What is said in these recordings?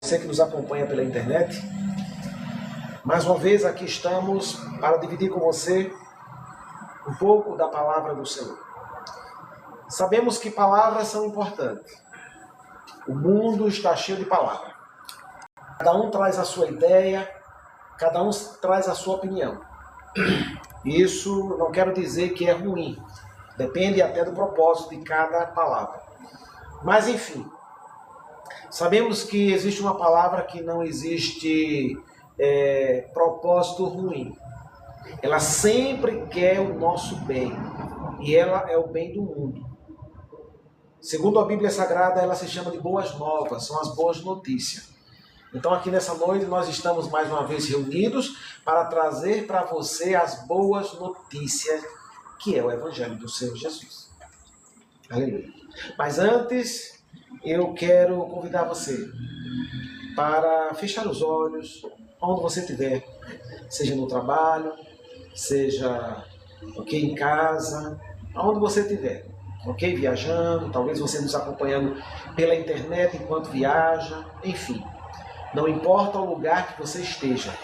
você que nos acompanha pela internet. Mais uma vez aqui estamos para dividir com você um pouco da palavra do Senhor. Sabemos que palavras são importantes. O mundo está cheio de palavras. Cada um traz a sua ideia, cada um traz a sua opinião. Isso não quero dizer que é ruim. Depende até do propósito de cada palavra. Mas enfim, sabemos que existe uma palavra que não existe propósito ruim. Ela sempre quer o nosso bem. E ela é o bem do mundo. Segundo a Bíblia Sagrada, ela se chama de boas novas, são as boas notícias. Então aqui nessa noite nós estamos mais uma vez reunidos para trazer para você as boas notícias, que é o Evangelho do Senhor Jesus. Aleluia. Mas antes, eu quero convidar você para fechar os olhos, onde você estiver, seja no trabalho, seja em casa, aonde você estiver, viajando, talvez você nos acompanhando pela internet enquanto viaja, enfim, não importa o lugar que você esteja,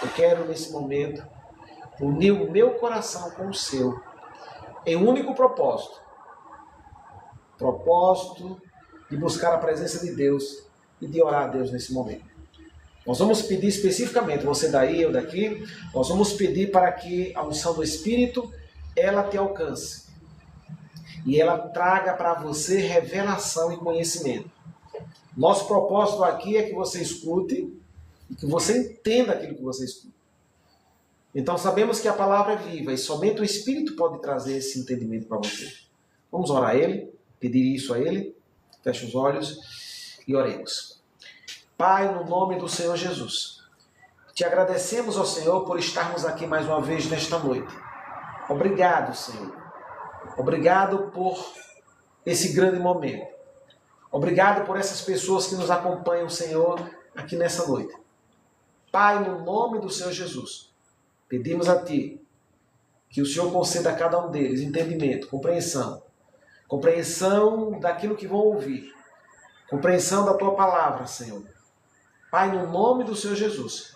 eu quero nesse momento unir o meu coração com o seu, em um único propósito de buscar a presença de Deus e de orar a Deus nesse momento. Nós vamos pedir especificamente, você daí, eu daqui, nós vamos pedir para que a unção do Espírito, ela te alcance. E ela traga para você revelação e conhecimento. Nosso propósito aqui é que você escute e que você entenda aquilo que você escuta. Então sabemos que a palavra é viva e somente o Espírito pode trazer esse entendimento para você. Vamos orar a Ele, pedir isso a Ele. Feche os olhos e oremos. Pai, no nome do Senhor Jesus, te agradecemos, ó Senhor, por estarmos aqui mais uma vez nesta noite. Obrigado, Senhor. Obrigado por esse grande momento. Obrigado por essas pessoas que nos acompanham, Senhor, aqui nessa noite. Pai, no nome do Senhor Jesus, pedimos a Ti que o Senhor conceda a cada um deles entendimento, compreensão daquilo que vão ouvir, compreensão da Tua palavra, Senhor. Pai, no nome do Senhor Jesus,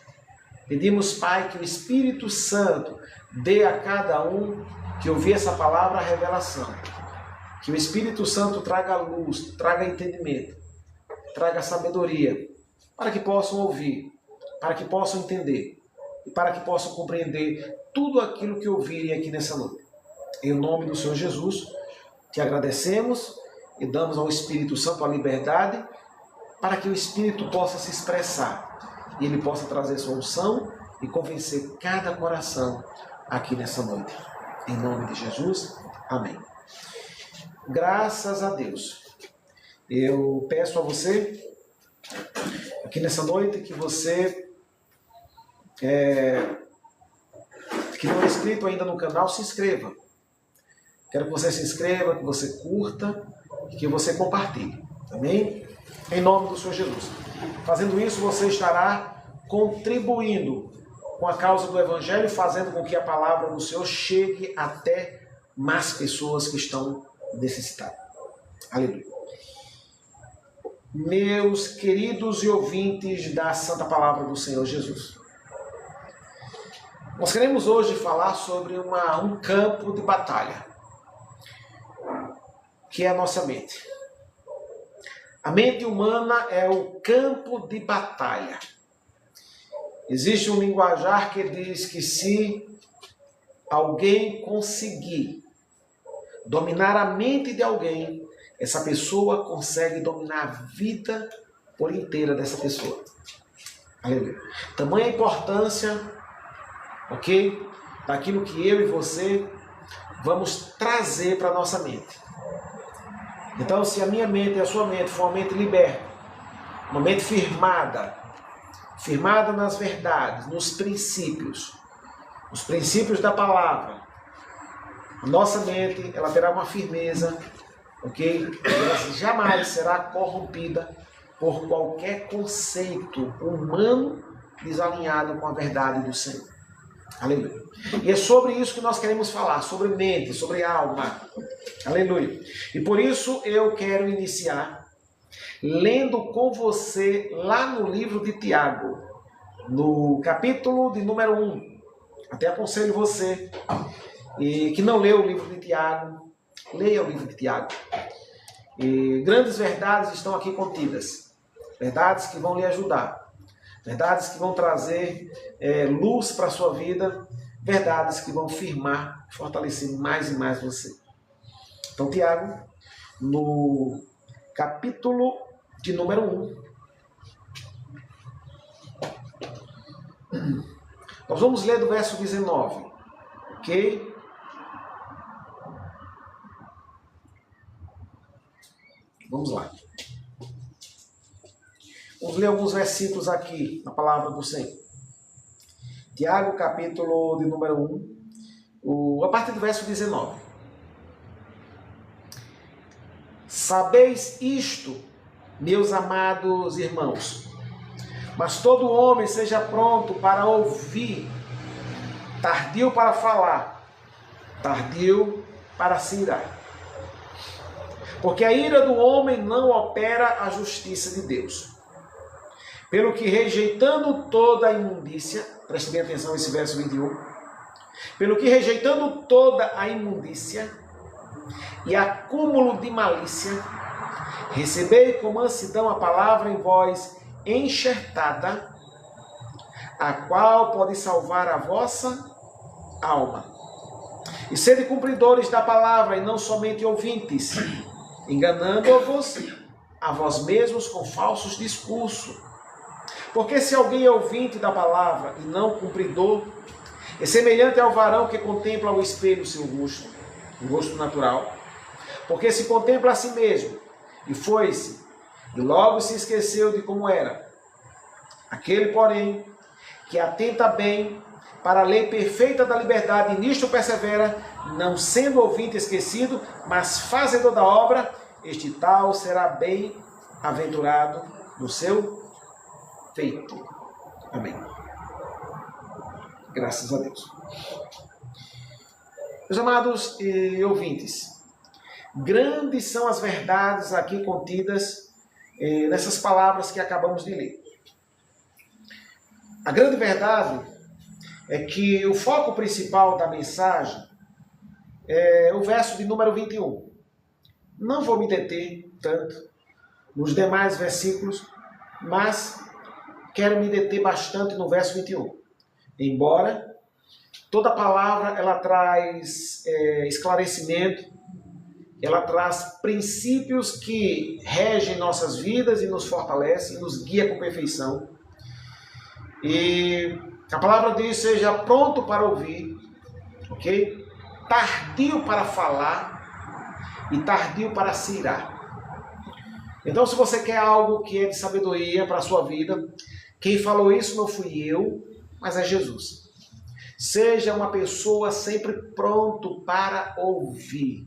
pedimos, Pai, que o Espírito Santo dê a cada um que ouvir essa palavra a revelação. Que o Espírito Santo traga luz, traga entendimento, traga sabedoria, para que possam ouvir, para que possam entender e para que possam compreender tudo aquilo que ouvirem aqui nessa noite. Em nome do Senhor Jesus, te agradecemos e damos ao Espírito Santo a liberdade para que o Espírito possa se expressar e ele possa trazer solução e convencer cada coração aqui nessa noite. Em nome de Jesus, amém. Graças a Deus. Eu peço a você, aqui nessa noite, que você, que não é inscrito ainda no canal, se inscreva. Quero que você se inscreva, que você curta e que você compartilhe. Amém? Em nome do Senhor Jesus. Fazendo isso, você estará contribuindo com a causa do Evangelho, fazendo com que a palavra do Senhor chegue até mais pessoas que estão necessitadas. Aleluia. Meus queridos e ouvintes da Santa Palavra do Senhor Jesus, nós queremos hoje falar sobre um campo de batalha, que é a nossa mente. A mente humana é o campo de batalha. Existe um linguajar que diz que se alguém conseguir dominar a mente de alguém, essa pessoa consegue dominar a vida por inteira dessa pessoa. Aleluia. Tamanha importância, daquilo que eu e você vamos trazer para a nossa mente. Então, se a minha mente e a sua mente for uma mente liberta, uma mente firmada nas verdades, nos princípios da palavra, a nossa mente, ela terá uma firmeza, ela jamais será corrompida por qualquer conceito humano desalinhado com a verdade do Senhor. Aleluia. E é sobre isso que nós queremos falar, sobre mente, sobre alma. Aleluia. E por isso eu quero iniciar lendo com você lá no livro de Tiago, no capítulo de número 1. Até aconselho você que não leu o livro de Tiago, leia o livro de Tiago. Grandes verdades estão aqui contidas. Verdades que vão lhe ajudar. Verdades que vão trazer luz para a sua vida. Verdades que vão firmar, fortalecer mais e mais você. Então, Tiago, no capítulo de número 1. Nós vamos ler do verso 19. Ok? Vamos lá. Vamos ler alguns versículos aqui na palavra do Senhor. Tiago, capítulo de número 1, a partir do verso 19. Sabeis isto, meus amados irmãos, mas todo homem seja pronto para ouvir, tardio para falar, tardio para se irar. Porque a ira do homem não opera a justiça de Deus. Pelo que rejeitando toda a imundícia, preste bem atenção nesse verso 21, pelo que rejeitando toda a imundícia e acúmulo de malícia, recebei com mansidão a palavra em vós enxertada, a qual pode salvar a vossa alma. E sede cumpridores da palavra e não somente ouvintes, enganando-vos a vós mesmos com falsos discursos. Porque se alguém é ouvinte da palavra e não cumpridor, é semelhante ao varão que contempla ao espelho o seu rosto, o rosto natural. Porque se contempla a si mesmo, e foi-se, e logo se esqueceu de como era. Aquele, porém, que atenta bem para a lei perfeita da liberdade, e nisto persevera, não sendo ouvinte esquecido, mas fazedor da obra, este tal será bem-aventurado no seu feito. Amém. Graças a Deus. Meus amados e ouvintes, grandes são as verdades aqui contidas nessas palavras que acabamos de ler. A grande verdade é que o foco principal da mensagem é o verso de número 21. Não vou me deter tanto nos demais versículos, mas quero me deter bastante no verso 21. Embora toda palavra ela traz esclarecimento, ela traz princípios que regem nossas vidas e nos fortalecem, nos guia com perfeição. E a palavra diz: seja pronto para ouvir, ok? Tardio para falar e tardio para se irar. Então, se você quer algo que é de sabedoria para a sua vida, quem falou isso não fui eu, mas é Jesus. Seja uma pessoa sempre pronto para ouvir.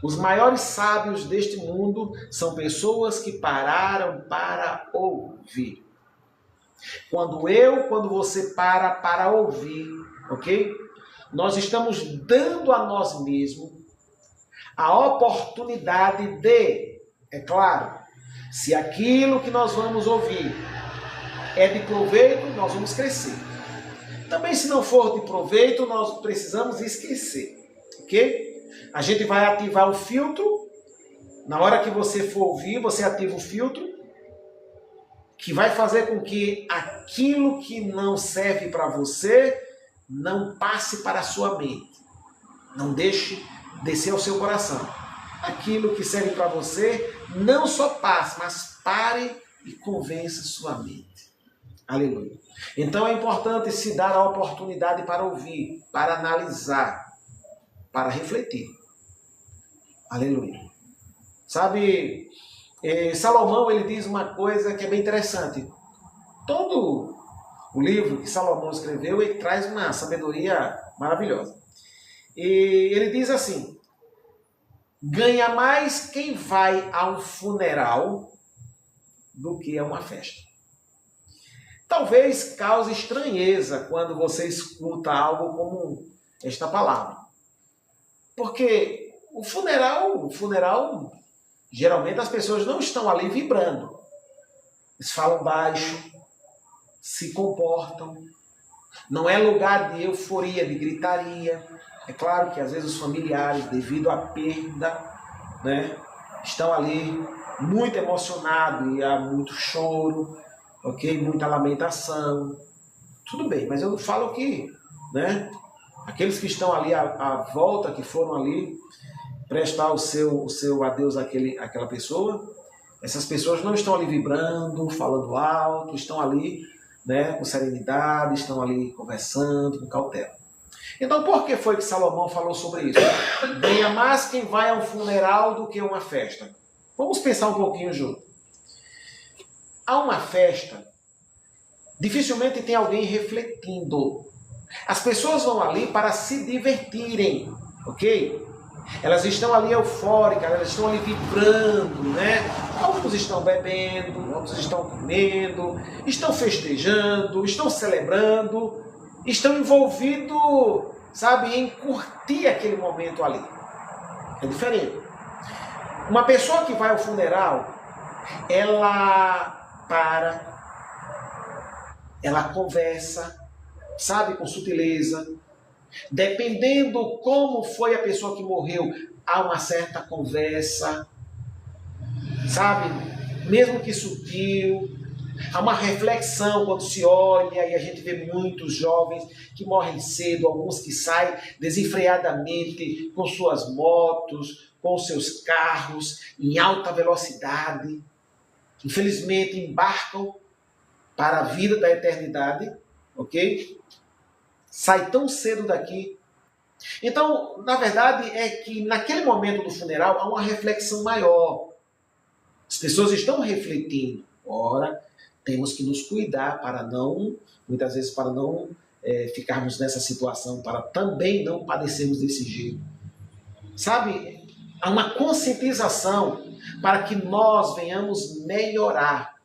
Os maiores sábios deste mundo são pessoas que pararam para ouvir. Quando você para ouvir, ok? Nós estamos dando a nós mesmos a oportunidade de, é claro, se aquilo que nós vamos ouvir é de proveito, nós vamos crescer. Também, se não for de proveito, nós precisamos esquecer, ok? A gente vai ativar o filtro. Na hora que você for ouvir, você ativa o filtro, que vai fazer com que aquilo que não serve para você não passe para a sua mente. Não deixe descer ao seu coração. Aquilo que serve para você não só passe, mas pare e convença sua mente. Aleluia. Então é importante se dar a oportunidade para ouvir, para analisar, para refletir. Aleluia. Sabe, Salomão ele diz uma coisa que é bem interessante. Todo o livro que Salomão escreveu, ele traz uma sabedoria maravilhosa. E ele diz assim: ganha mais quem vai a um funeral do que a uma festa. Talvez cause estranheza quando você escuta algo como esta palavra. Porque o funeral Geralmente as pessoas não estão ali vibrando. Eles falam baixo, se comportam. Não é lugar de euforia, de gritaria. É claro que às vezes os familiares, devido à perda, né, estão ali muito emocionados e há muito choro, ok? Muita lamentação. Tudo bem, mas eu falo que, né, aqueles que estão ali à volta, que foram ali prestar o seu adeus àquela pessoa, essas pessoas não estão ali vibrando, falando alto, estão ali, né, com serenidade, estão ali conversando, com cautela. Então, por que foi que Salomão falou sobre isso? Ganha mais quem vai a um funeral do que uma festa. Vamos pensar um pouquinho junto. Há uma festa, dificilmente tem alguém refletindo. As pessoas vão ali para se divertirem, ok? Elas estão ali eufóricas, elas estão ali vibrando, né? Alguns estão bebendo, outros estão comendo, estão festejando, estão celebrando, estão envolvidos, sabe, em curtir aquele momento ali. É diferente. Uma pessoa que vai ao funeral, ela para, ela conversa, sabe, com sutileza. Dependendo como foi a pessoa que morreu, há uma certa conversa, sabe? Mesmo que sutil, há uma reflexão quando se olha e a gente vê muitos jovens que morrem cedo, alguns que saem desenfreadamente com suas motos, com seus carros em alta velocidade. Infelizmente embarcam para a vida da eternidade, ok? Sai tão cedo daqui. Então, na verdade, é que naquele momento do funeral há uma reflexão maior. As pessoas estão refletindo. Ora, temos que nos cuidar para não, muitas vezes, para não ficarmos nessa situação, para também não padecermos desse jeito. Sabe, há uma conscientização para que nós venhamos melhorar.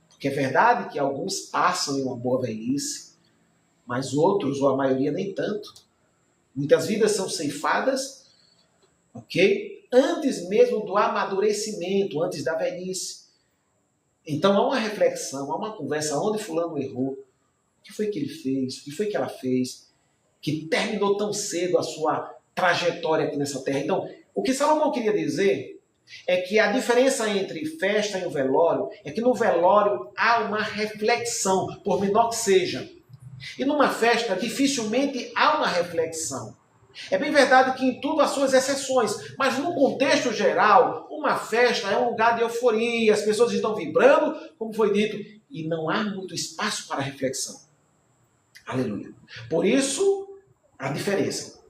Porque é verdade que alguns passam em uma boa velhice, mas outros, ou a maioria, nem tanto. Muitas vidas são ceifadas, ok? Antes mesmo do amadurecimento, antes da velhice. Então há uma reflexão, há uma conversa, onde fulano errou, o que foi que ele fez, o que foi que ela fez, que terminou tão cedo a sua trajetória aqui nessa terra. Então, o que Salomão queria dizer é que a diferença entre festa e o velório é que no velório há uma reflexão, por menor que seja. E numa festa, dificilmente há uma reflexão. É bem verdade que em tudo há suas exceções, mas no contexto geral, uma festa é um lugar de euforia, as pessoas estão vibrando, como foi dito, e não há muito espaço para reflexão. Aleluia. Por isso, a diferença.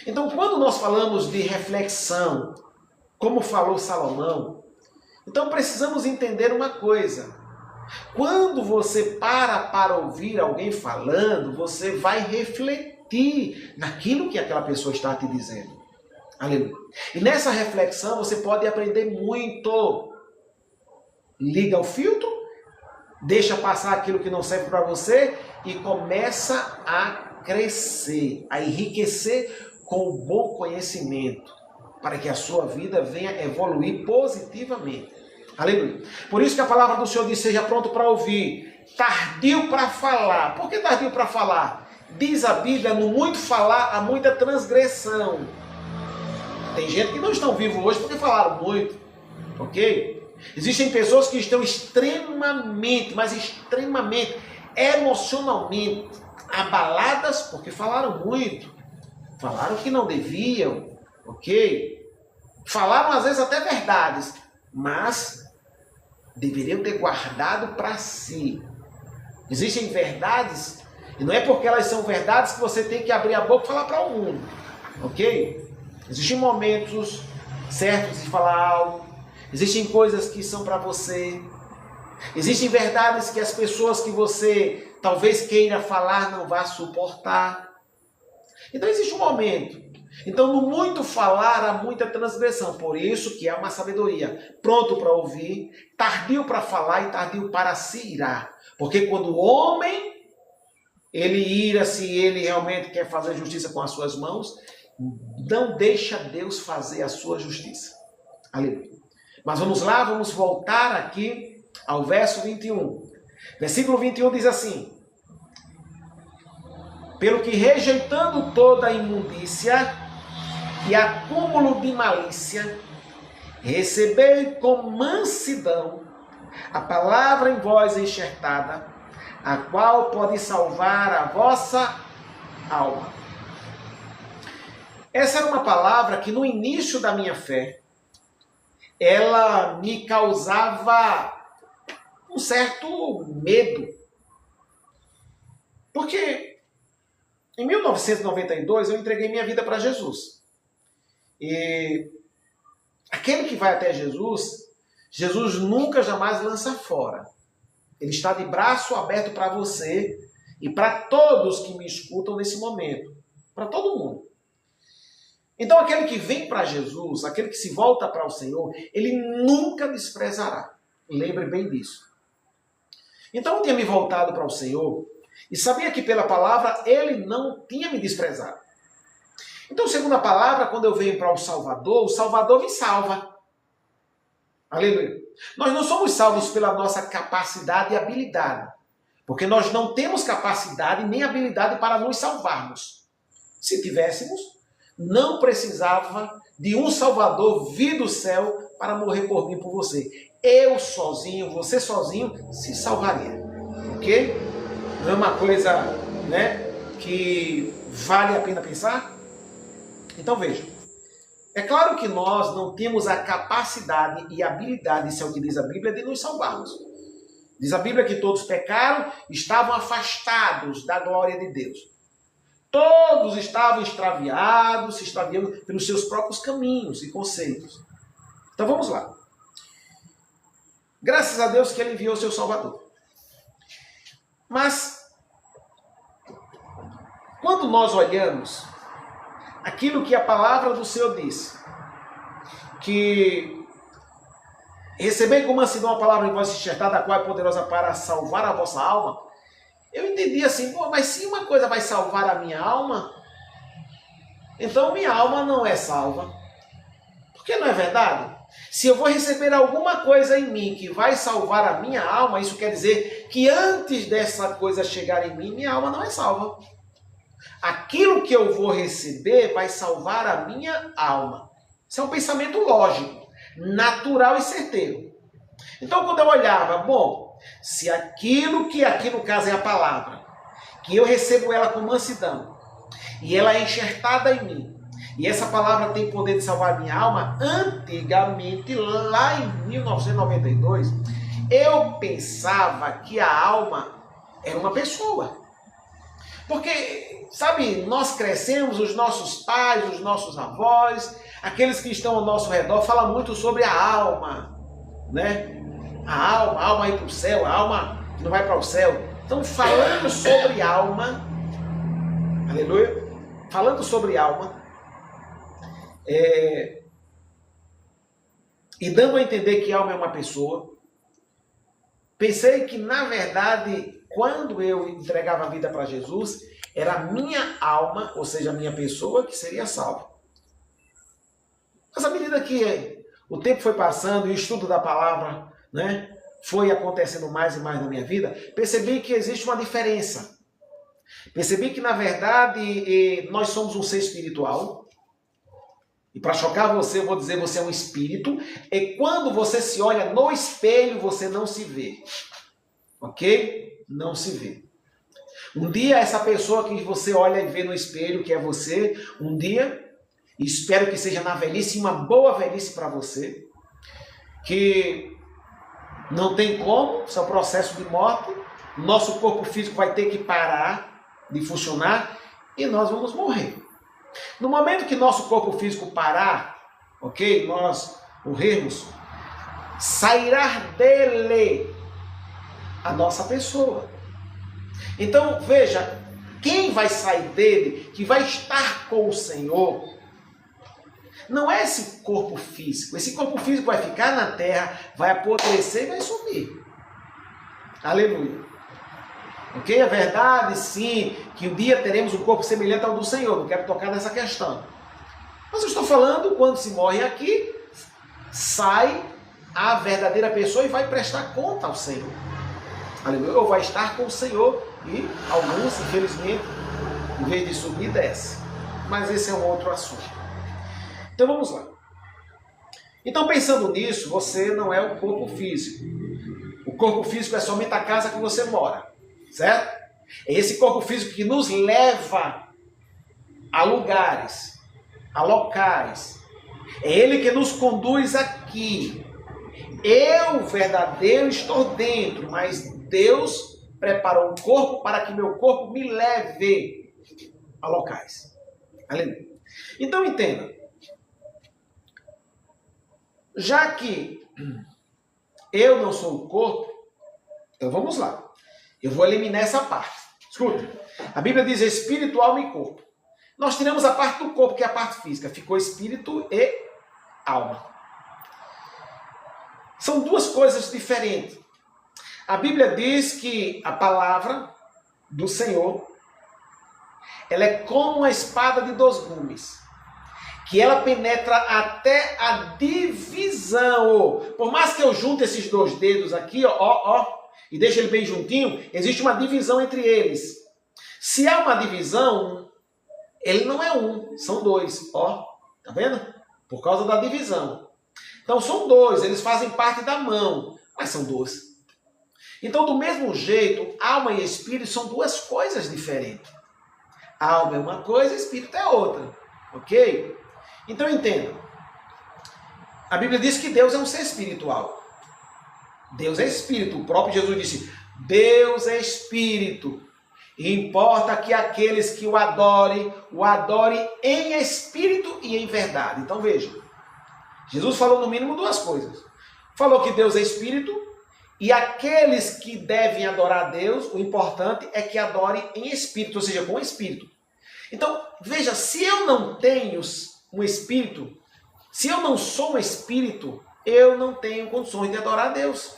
Então, quando nós falamos de reflexão, como falou Salomão, então precisamos entender uma coisa. Quando você para ouvir alguém falando, você vai refletir naquilo que aquela pessoa está te dizendo. Aleluia. E nessa reflexão você pode aprender muito. Liga o filtro, deixa passar aquilo que não serve para você e começa a crescer, a enriquecer com o bom conhecimento, para que a sua vida venha evoluir positivamente. Aleluia. Por isso que a palavra do Senhor diz, seja pronto para ouvir, tardio para falar. Por que tardio para falar? Diz a Bíblia, no muito falar há muita transgressão. Tem gente que não estão vivos hoje porque falaram muito, ok? Existem pessoas que estão extremamente, mas extremamente, emocionalmente abaladas porque falaram muito. Falaram que não deviam, ok? Falaram às vezes até verdades, mas deveriam ter guardado para si. Existem verdades, e não é porque elas são verdades que você tem que abrir a boca e falar para o mundo, ok? Existem momentos certos de falar algo, existem coisas que são para você, existem verdades que as pessoas que você talvez queira falar não vá suportar. Então existe um momento. Então, no muito falar, há muita transgressão. Por isso que há uma sabedoria. Pronto para ouvir, tardio para falar e tardio para se irar. Porque quando o homem, ele ira, se ele realmente quer fazer justiça com as suas mãos, não deixa Deus fazer a sua justiça. Aleluia. Mas vamos lá, vamos voltar aqui ao verso 21. Versículo 21 diz assim: pelo que rejeitando toda a imundícia e acúmulo de malícia, recebei com mansidão a palavra em vós enxertada, a qual pode salvar a vossa alma. Essa era uma palavra que no início da minha fé, ela me causava um certo medo. Porque em 1992 eu entreguei minha vida para Jesus. E aquele que vai até Jesus, Jesus nunca jamais lança fora. Ele está de braço aberto para você e para todos que me escutam nesse momento. Para todo mundo. Então aquele que vem para Jesus, aquele que se volta para o Senhor, ele nunca desprezará. Lembre bem disso. Então eu tinha me voltado para o Senhor e sabia que pela palavra ele não tinha me desprezado. Então, segundo a palavra, quando eu venho para o Salvador me salva. Aleluia. Nós não somos salvos pela nossa capacidade e habilidade, porque nós não temos capacidade nem habilidade para nos salvarmos. Se tivéssemos, não precisava de um Salvador vir do céu para morrer por mim e por você. Eu sozinho, você sozinho, se salvaria. Ok? Não é uma coisa, né, que vale a pena pensar? Então veja, é claro que nós não temos a capacidade e habilidade, isso é o que diz a Bíblia, de nos salvarmos. Diz a Bíblia que todos pecaram, estavam afastados da glória de Deus. Todos estavam extraviados, se extraviando pelos seus próprios caminhos e conceitos. Então vamos lá. Graças a Deus que ele enviou o seu Salvador. Mas, quando nós olhamos aquilo que a palavra do Senhor diz, que recebei com mansidão a palavra em voz enxertada, a qual é poderosa para salvar a vossa alma, eu entendi assim, mas se uma coisa vai salvar a minha alma, então minha alma não é salva. Porque não é verdade? Se eu vou receber alguma coisa em mim que vai salvar a minha alma, isso quer dizer que antes dessa coisa chegar em mim, minha alma não é salva. Aquilo que eu vou receber vai salvar a minha alma. Isso é um pensamento lógico, natural e certeiro. Então, quando eu olhava, bom, se aquilo que aqui no caso é a palavra, que eu recebo ela com mansidão, e ela é enxertada em mim, e essa palavra tem poder de salvar a minha alma, antigamente, lá em 1992, eu pensava que a alma era uma pessoa. Porque, sabe, nós crescemos, os nossos pais, os nossos avós, aqueles que estão ao nosso redor, falam muito sobre a alma, né? A alma ir para o céu, a alma que não vai para o céu. Então, falando sobre alma, aleluia, falando sobre alma, e dando a entender que alma é uma pessoa, pensei que, na verdade, quando eu entregava a vida para Jesus, era a minha alma, ou seja, a minha pessoa, que seria salva. Mas à medida que o tempo foi passando e o estudo da palavra, né, foi acontecendo mais e mais na minha vida, percebi que existe uma diferença. Percebi que, na verdade, nós somos um ser espiritual. E para chocar você, eu vou dizer, você é um espírito. E quando você se olha no espelho, você não se vê. Ok? Não se vê. Um dia, essa pessoa que você olha e vê no espelho, que é você, um dia, espero que seja na velhice, uma boa velhice para você, que não tem como, isso é um processo de morte, nosso corpo físico vai ter que parar de funcionar e nós vamos morrer. No momento que nosso corpo físico parar, ok, nós morrermos, sairá dele a nossa pessoa. Então, veja, quem vai sair dele, que vai estar com o Senhor, não é esse corpo físico. Esse corpo físico vai ficar na terra, vai apodrecer e vai sumir. Aleluia. Ok? É verdade, sim, que um dia teremos um corpo semelhante ao do Senhor. Não quero tocar nessa questão. Mas eu estou falando, quando se morre aqui, sai a verdadeira pessoa e vai prestar conta ao Senhor. Aleluia. Ou vai estar com o Senhor e alguns, infelizmente, em vez de subir, desce. Mas esse é um outro assunto. Então vamos lá. Então pensando nisso, você não é o corpo físico. O corpo físico é somente a casa que você mora. Certo? É esse corpo físico que nos leva a lugares, a locais. É ele que nos conduz aqui. Eu, verdadeiro, estou dentro, mas Deus preparou um corpo para que meu corpo me leve a locais. Aleluia. Então entenda. Já que eu não sou o corpo, então vamos lá. Eu vou eliminar essa parte. Escuta. A Bíblia diz espírito, alma e corpo. Nós tiramos a parte do corpo, que é a parte física. Ficou espírito e alma. São duas coisas diferentes. A Bíblia diz que a palavra do Senhor, ela é como uma espada de 2 gumes, que ela penetra até a divisão. Por mais que eu junte esses 2 dedos aqui, e deixe ele bem juntinho, existe uma divisão entre eles. Se há uma divisão, ele não é um, são 2. Tá vendo? Por causa da divisão. Então são 2, eles fazem parte da mão, mas são 2. Então, do mesmo jeito, alma e espírito são 2 coisas diferentes. Alma é uma coisa, espírito é outra. Ok? Então entenda. A Bíblia diz que Deus é um ser espiritual. Deus é espírito. O próprio Jesus disse, Deus é espírito. E importa que aqueles que o adorem em espírito e em verdade. Então veja. Jesus falou no mínimo 2 coisas. Falou que Deus é espírito. E aqueles que devem adorar a Deus, o importante é que adorem em espírito, ou seja, com espírito. Então, veja, se eu não tenho um espírito, se eu não sou um espírito, eu não tenho condições de adorar a Deus.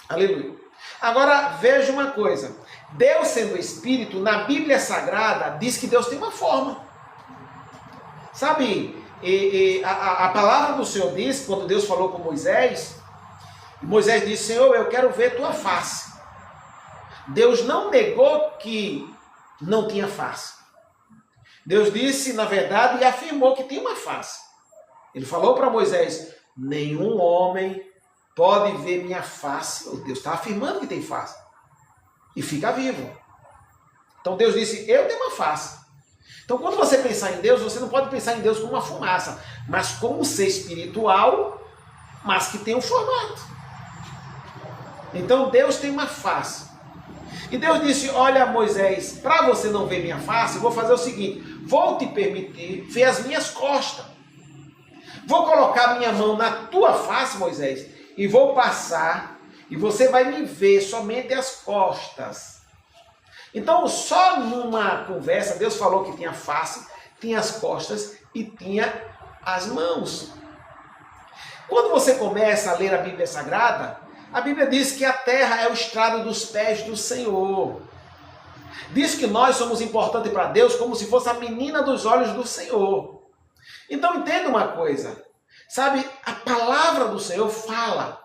Aleluia. Agora, veja uma coisa. Deus sendo espírito, na Bíblia Sagrada, diz que Deus tem uma forma. Sabe, a palavra do Senhor diz, quando Deus falou com Moisés, Moisés disse, Senhor, eu quero ver tua face. Deus não negou que não tinha face. Deus disse, na verdade, e afirmou que tinha uma face. Ele falou para Moisés, nenhum homem pode ver minha face. Deus está afirmando que tem face. E fica vivo. Então Deus disse, eu tenho uma face. Então quando você pensar em Deus, você não pode pensar em Deus como uma fumaça, mas como um ser espiritual, mas que tem um formato. Então Deus tem uma face. E Deus disse, olha Moisés, para você não ver minha face, eu vou fazer o seguinte, vou te permitir ver as minhas costas. Vou colocar minha mão na tua face, Moisés, e vou passar, e você vai me ver somente as costas. Então, só numa conversa, Deus falou que tinha face, tinha as costas e tinha as mãos. Quando você começa a ler a Bíblia Sagrada, a Bíblia diz que a terra é o estrado dos pés do Senhor. Diz que nós somos importantes para Deus como se fosse a menina dos olhos do Senhor. Então entenda uma coisa. Sabe, a palavra do Senhor fala.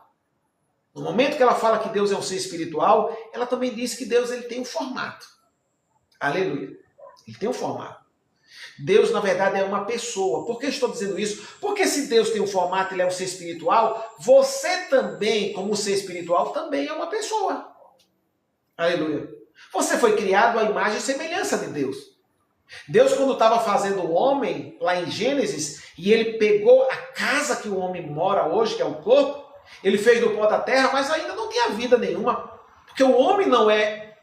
No momento que ela fala que Deus é um ser espiritual, ela também diz que Deus ele tem um formato. Aleluia. Ele tem um formato. Deus, na verdade, é uma pessoa. Por que estou dizendo isso? Porque se Deus tem um formato, ele é um ser espiritual, você também, como ser espiritual, também é uma pessoa. Aleluia. Você foi criado à imagem e semelhança de Deus. Deus, quando estava fazendo o homem, lá em Gênesis, e ele pegou a casa que o homem mora hoje, que é o corpo, ele fez do pó da terra, mas ainda não tinha vida nenhuma. Porque o homem não é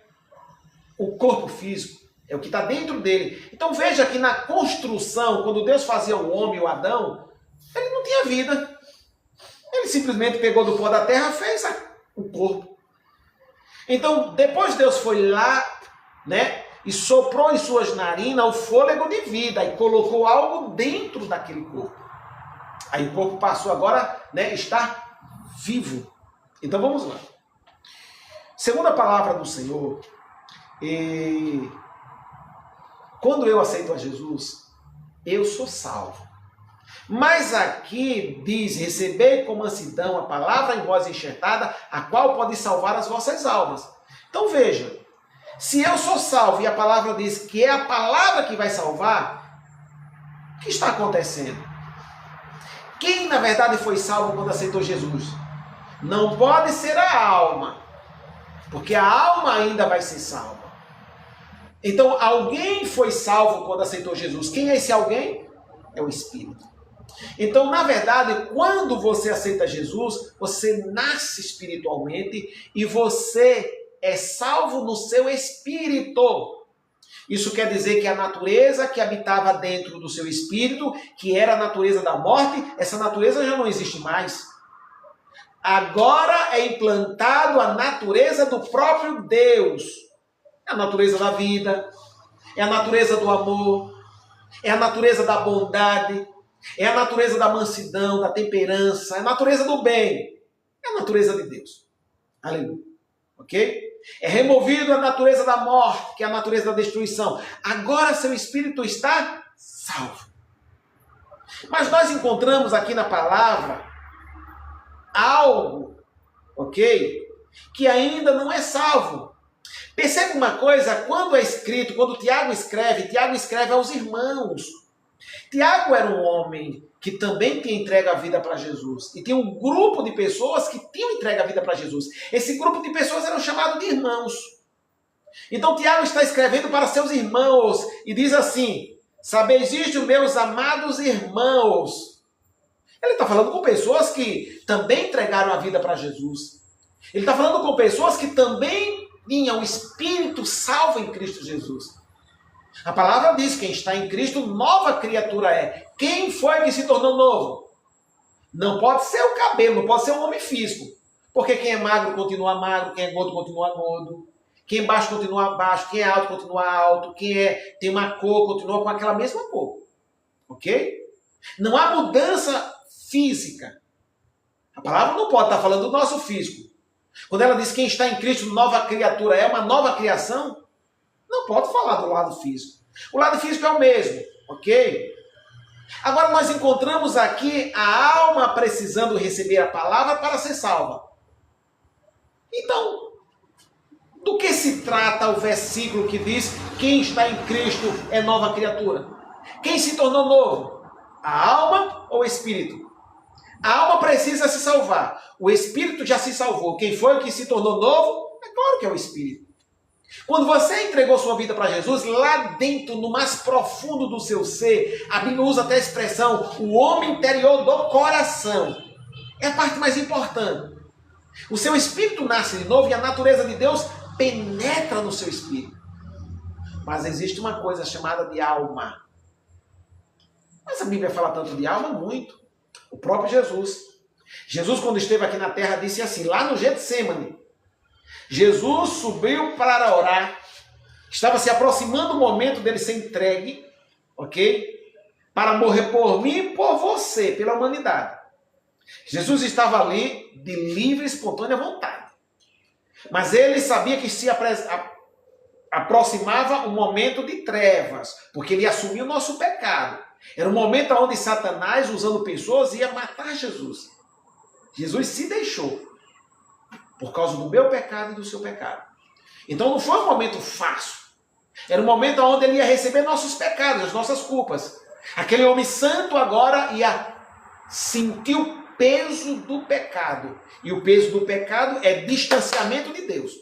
o corpo físico. É o que está dentro dele. Então veja que na construção, quando Deus fazia o homem, o Adão, ele não tinha vida. Ele simplesmente pegou do pó da terra e fez o corpo. Então depois Deus foi lá, né, e soprou em suas narinas o fôlego de vida e colocou algo dentro daquele corpo. Aí o corpo passou agora, né, estar vivo. Então vamos lá. Segundo a palavra do Senhor, quando eu aceito a Jesus, eu sou salvo. Mas aqui diz, recebei com mansidão a palavra em vós enxertada, a qual pode salvar as vossas almas. Então veja, se eu sou salvo e a palavra diz que é a palavra que vai salvar, o que está acontecendo? Quem na verdade foi salvo quando aceitou Jesus? Não pode ser a alma, porque a alma ainda vai ser salva. Então alguém foi salvo quando aceitou Jesus. Quem é esse alguém? É o Espírito. Então, na verdade, quando você aceita Jesus, você nasce espiritualmente e você é salvo no seu espírito. Isso quer dizer que a natureza que habitava dentro do seu espírito, que era a natureza da morte, essa natureza já não existe mais. Agora é implantado a natureza do próprio Deus. É a natureza da vida, é a natureza do amor, é a natureza da bondade, é a natureza da mansidão, da temperança, é a natureza do bem, é a natureza de Deus. Aleluia. Ok? É removido a natureza da morte, que é a natureza da destruição. Agora seu espírito está salvo. Mas nós encontramos aqui na palavra algo, ok? Que ainda não é salvo. Percebe uma coisa, quando é escrito, quando Tiago escreve aos irmãos. Tiago era um homem que também tinha entregue a vida para Jesus. E tinha um grupo de pessoas que tinham entregue a vida para Jesus. Esse grupo de pessoas eram chamados de irmãos. Então Tiago está escrevendo para seus irmãos e diz assim: sabeis isto, meus amados irmãos. Ele está falando com pessoas que também entregaram a vida para Jesus. Ele está falando com pessoas que também tinham o Espírito salvo em Cristo Jesus. A palavra diz, quem está em Cristo, nova criatura é. Quem foi que se tornou novo? Não pode ser o cabelo, não pode ser um homem físico. Porque quem é magro continua magro, quem é gordo continua gordo. Quem é baixo continua baixo, quem é alto continua alto, tem uma cor continua com aquela mesma cor. Ok? Não há mudança física. A palavra não pode estar falando do nosso físico. Quando ela diz quem está em Cristo, nova criatura é, uma nova criação, não pode falar do lado físico. O lado físico é o mesmo, ok? Agora nós encontramos aqui a alma precisando receber a palavra para ser salva. Então, do que se trata o versículo que diz quem está em Cristo é nova criatura? Quem se tornou novo? A alma ou o espírito? A alma precisa se salvar. O espírito já se salvou. Quem foi que se tornou novo? É claro que é o espírito. Quando você entregou sua vida para Jesus, lá dentro, no mais profundo do seu ser, a Bíblia usa até a expressão, o homem interior do coração. É a parte mais importante. O seu espírito nasce de novo e a natureza de Deus penetra no seu espírito. Mas existe uma coisa chamada de alma. Mas a Bíblia fala tanto de alma? Muito. O próprio Jesus. Jesus, quando esteve aqui na terra, disse assim, lá no Getsêmani, Jesus subiu para orar. Estava se aproximando o momento dele ser entregue, ok? Para morrer por mim e por você, pela humanidade. Jesus estava ali de livre e espontânea vontade. Mas ele sabia que se aproximava um momento de trevas, porque ele assumiu o nosso pecado. Era um momento onde Satanás, usando pessoas, ia matar Jesus. Jesus se deixou. Por causa do meu pecado e do seu pecado. Então não foi um momento fácil. Era um momento onde ele ia receber nossos pecados, as nossas culpas. Aquele homem santo agora ia sentir o peso do pecado. E o peso do pecado é distanciamento de Deus.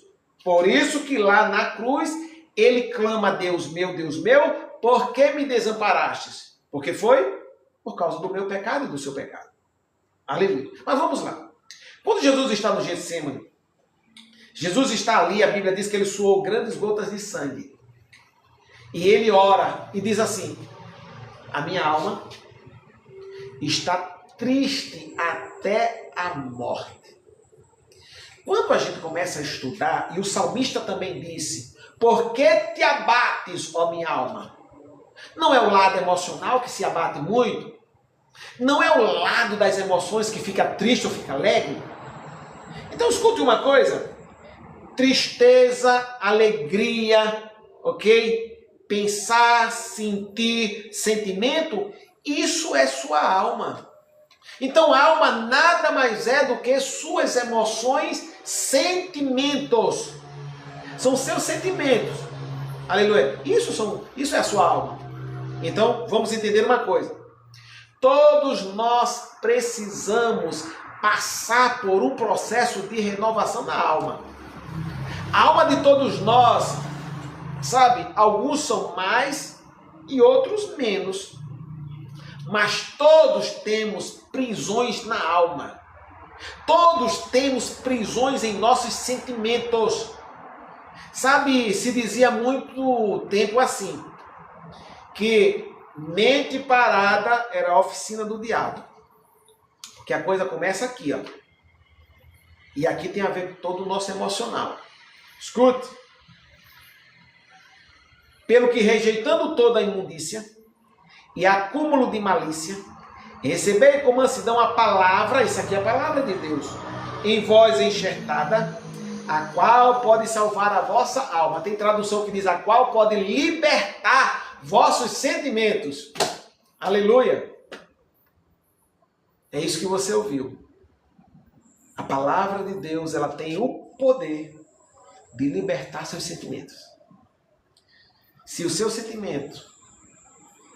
Por isso que lá na cruz ele clama a Deus meu, por que me desamparastes? Porque foi por causa do meu pecado e do seu pecado. Aleluia. Mas vamos lá. Quando Jesus está no Getsêmani, Jesus está ali, a Bíblia diz que ele suou grandes gotas de sangue. E ele ora e diz assim, a minha alma está triste até a morte. Quando a gente começa a estudar, e o salmista também disse, por que te abates, ó minha alma? Não é o lado emocional que se abate muito? Não é o lado das emoções que fica triste ou fica alegre? Então escute uma coisa, tristeza, alegria, ok? Pensar, sentir, sentimento, Isso é sua alma. Então, a alma nada mais é do que suas emoções, sentimentos. São seus sentimentos. Aleluia. Isso é a sua alma. Então, vamos entender uma coisa. Todos nós precisamos passar por um processo de renovação da alma. A alma de todos nós, sabe, alguns são mais e outros menos. Mas todos temos prisões na alma. Todos temos prisões em nossos sentimentos. Sabe, se dizia há muito tempo assim, que mente parada era a oficina do diabo. Porque a coisa começa aqui, ó. E aqui tem a ver com todo o nosso emocional. Escute. Pelo que rejeitando toda a imundícia e acúmulo de malícia, recebei com mansidão a palavra, isso aqui é a palavra de Deus, em voz enxertada, a qual pode salvar a vossa alma. Tem tradução que diz a qual pode libertar vossos sentimentos. Aleluia. É isso que você ouviu. A palavra de Deus, ela tem o poder de libertar seus sentimentos. Se o seu sentimento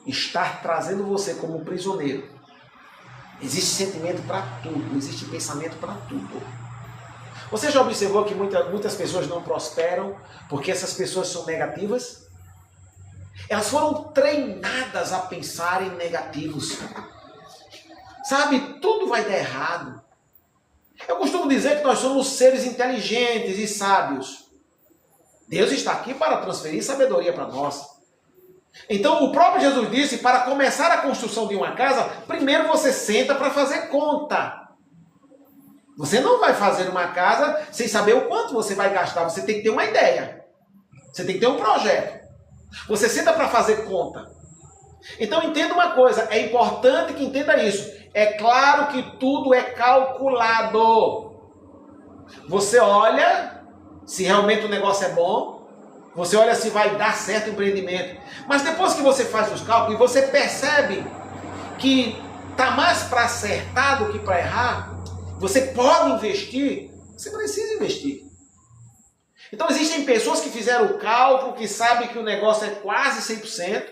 está trazendo você como um prisioneiro, existe sentimento para tudo, existe pensamento para tudo. Você já observou que muitas pessoas não prosperam porque essas pessoas são negativas? Elas foram treinadas a pensar em negativos. Sabe, tudo vai dar errado. Eu costumo dizer que nós somos seres inteligentes e sábios. Deus está aqui para transferir sabedoria para nós. Então o próprio Jesus disse, para começar a construção de uma casa, primeiro você senta para fazer conta. Você não vai fazer uma casa sem saber o quanto você vai gastar. Você tem que ter uma ideia. Você tem que ter um projeto. Você senta para fazer conta. Então entenda uma coisa, é importante que entenda isso. É claro que tudo é calculado. Você olha se realmente o negócio é bom. Você olha se vai dar certo o empreendimento. Mas depois que você faz os cálculos e você percebe que está mais para acertar do que para errar, você pode investir, você precisa investir. Então existem pessoas que fizeram o cálculo, que sabem que o negócio é quase 100%,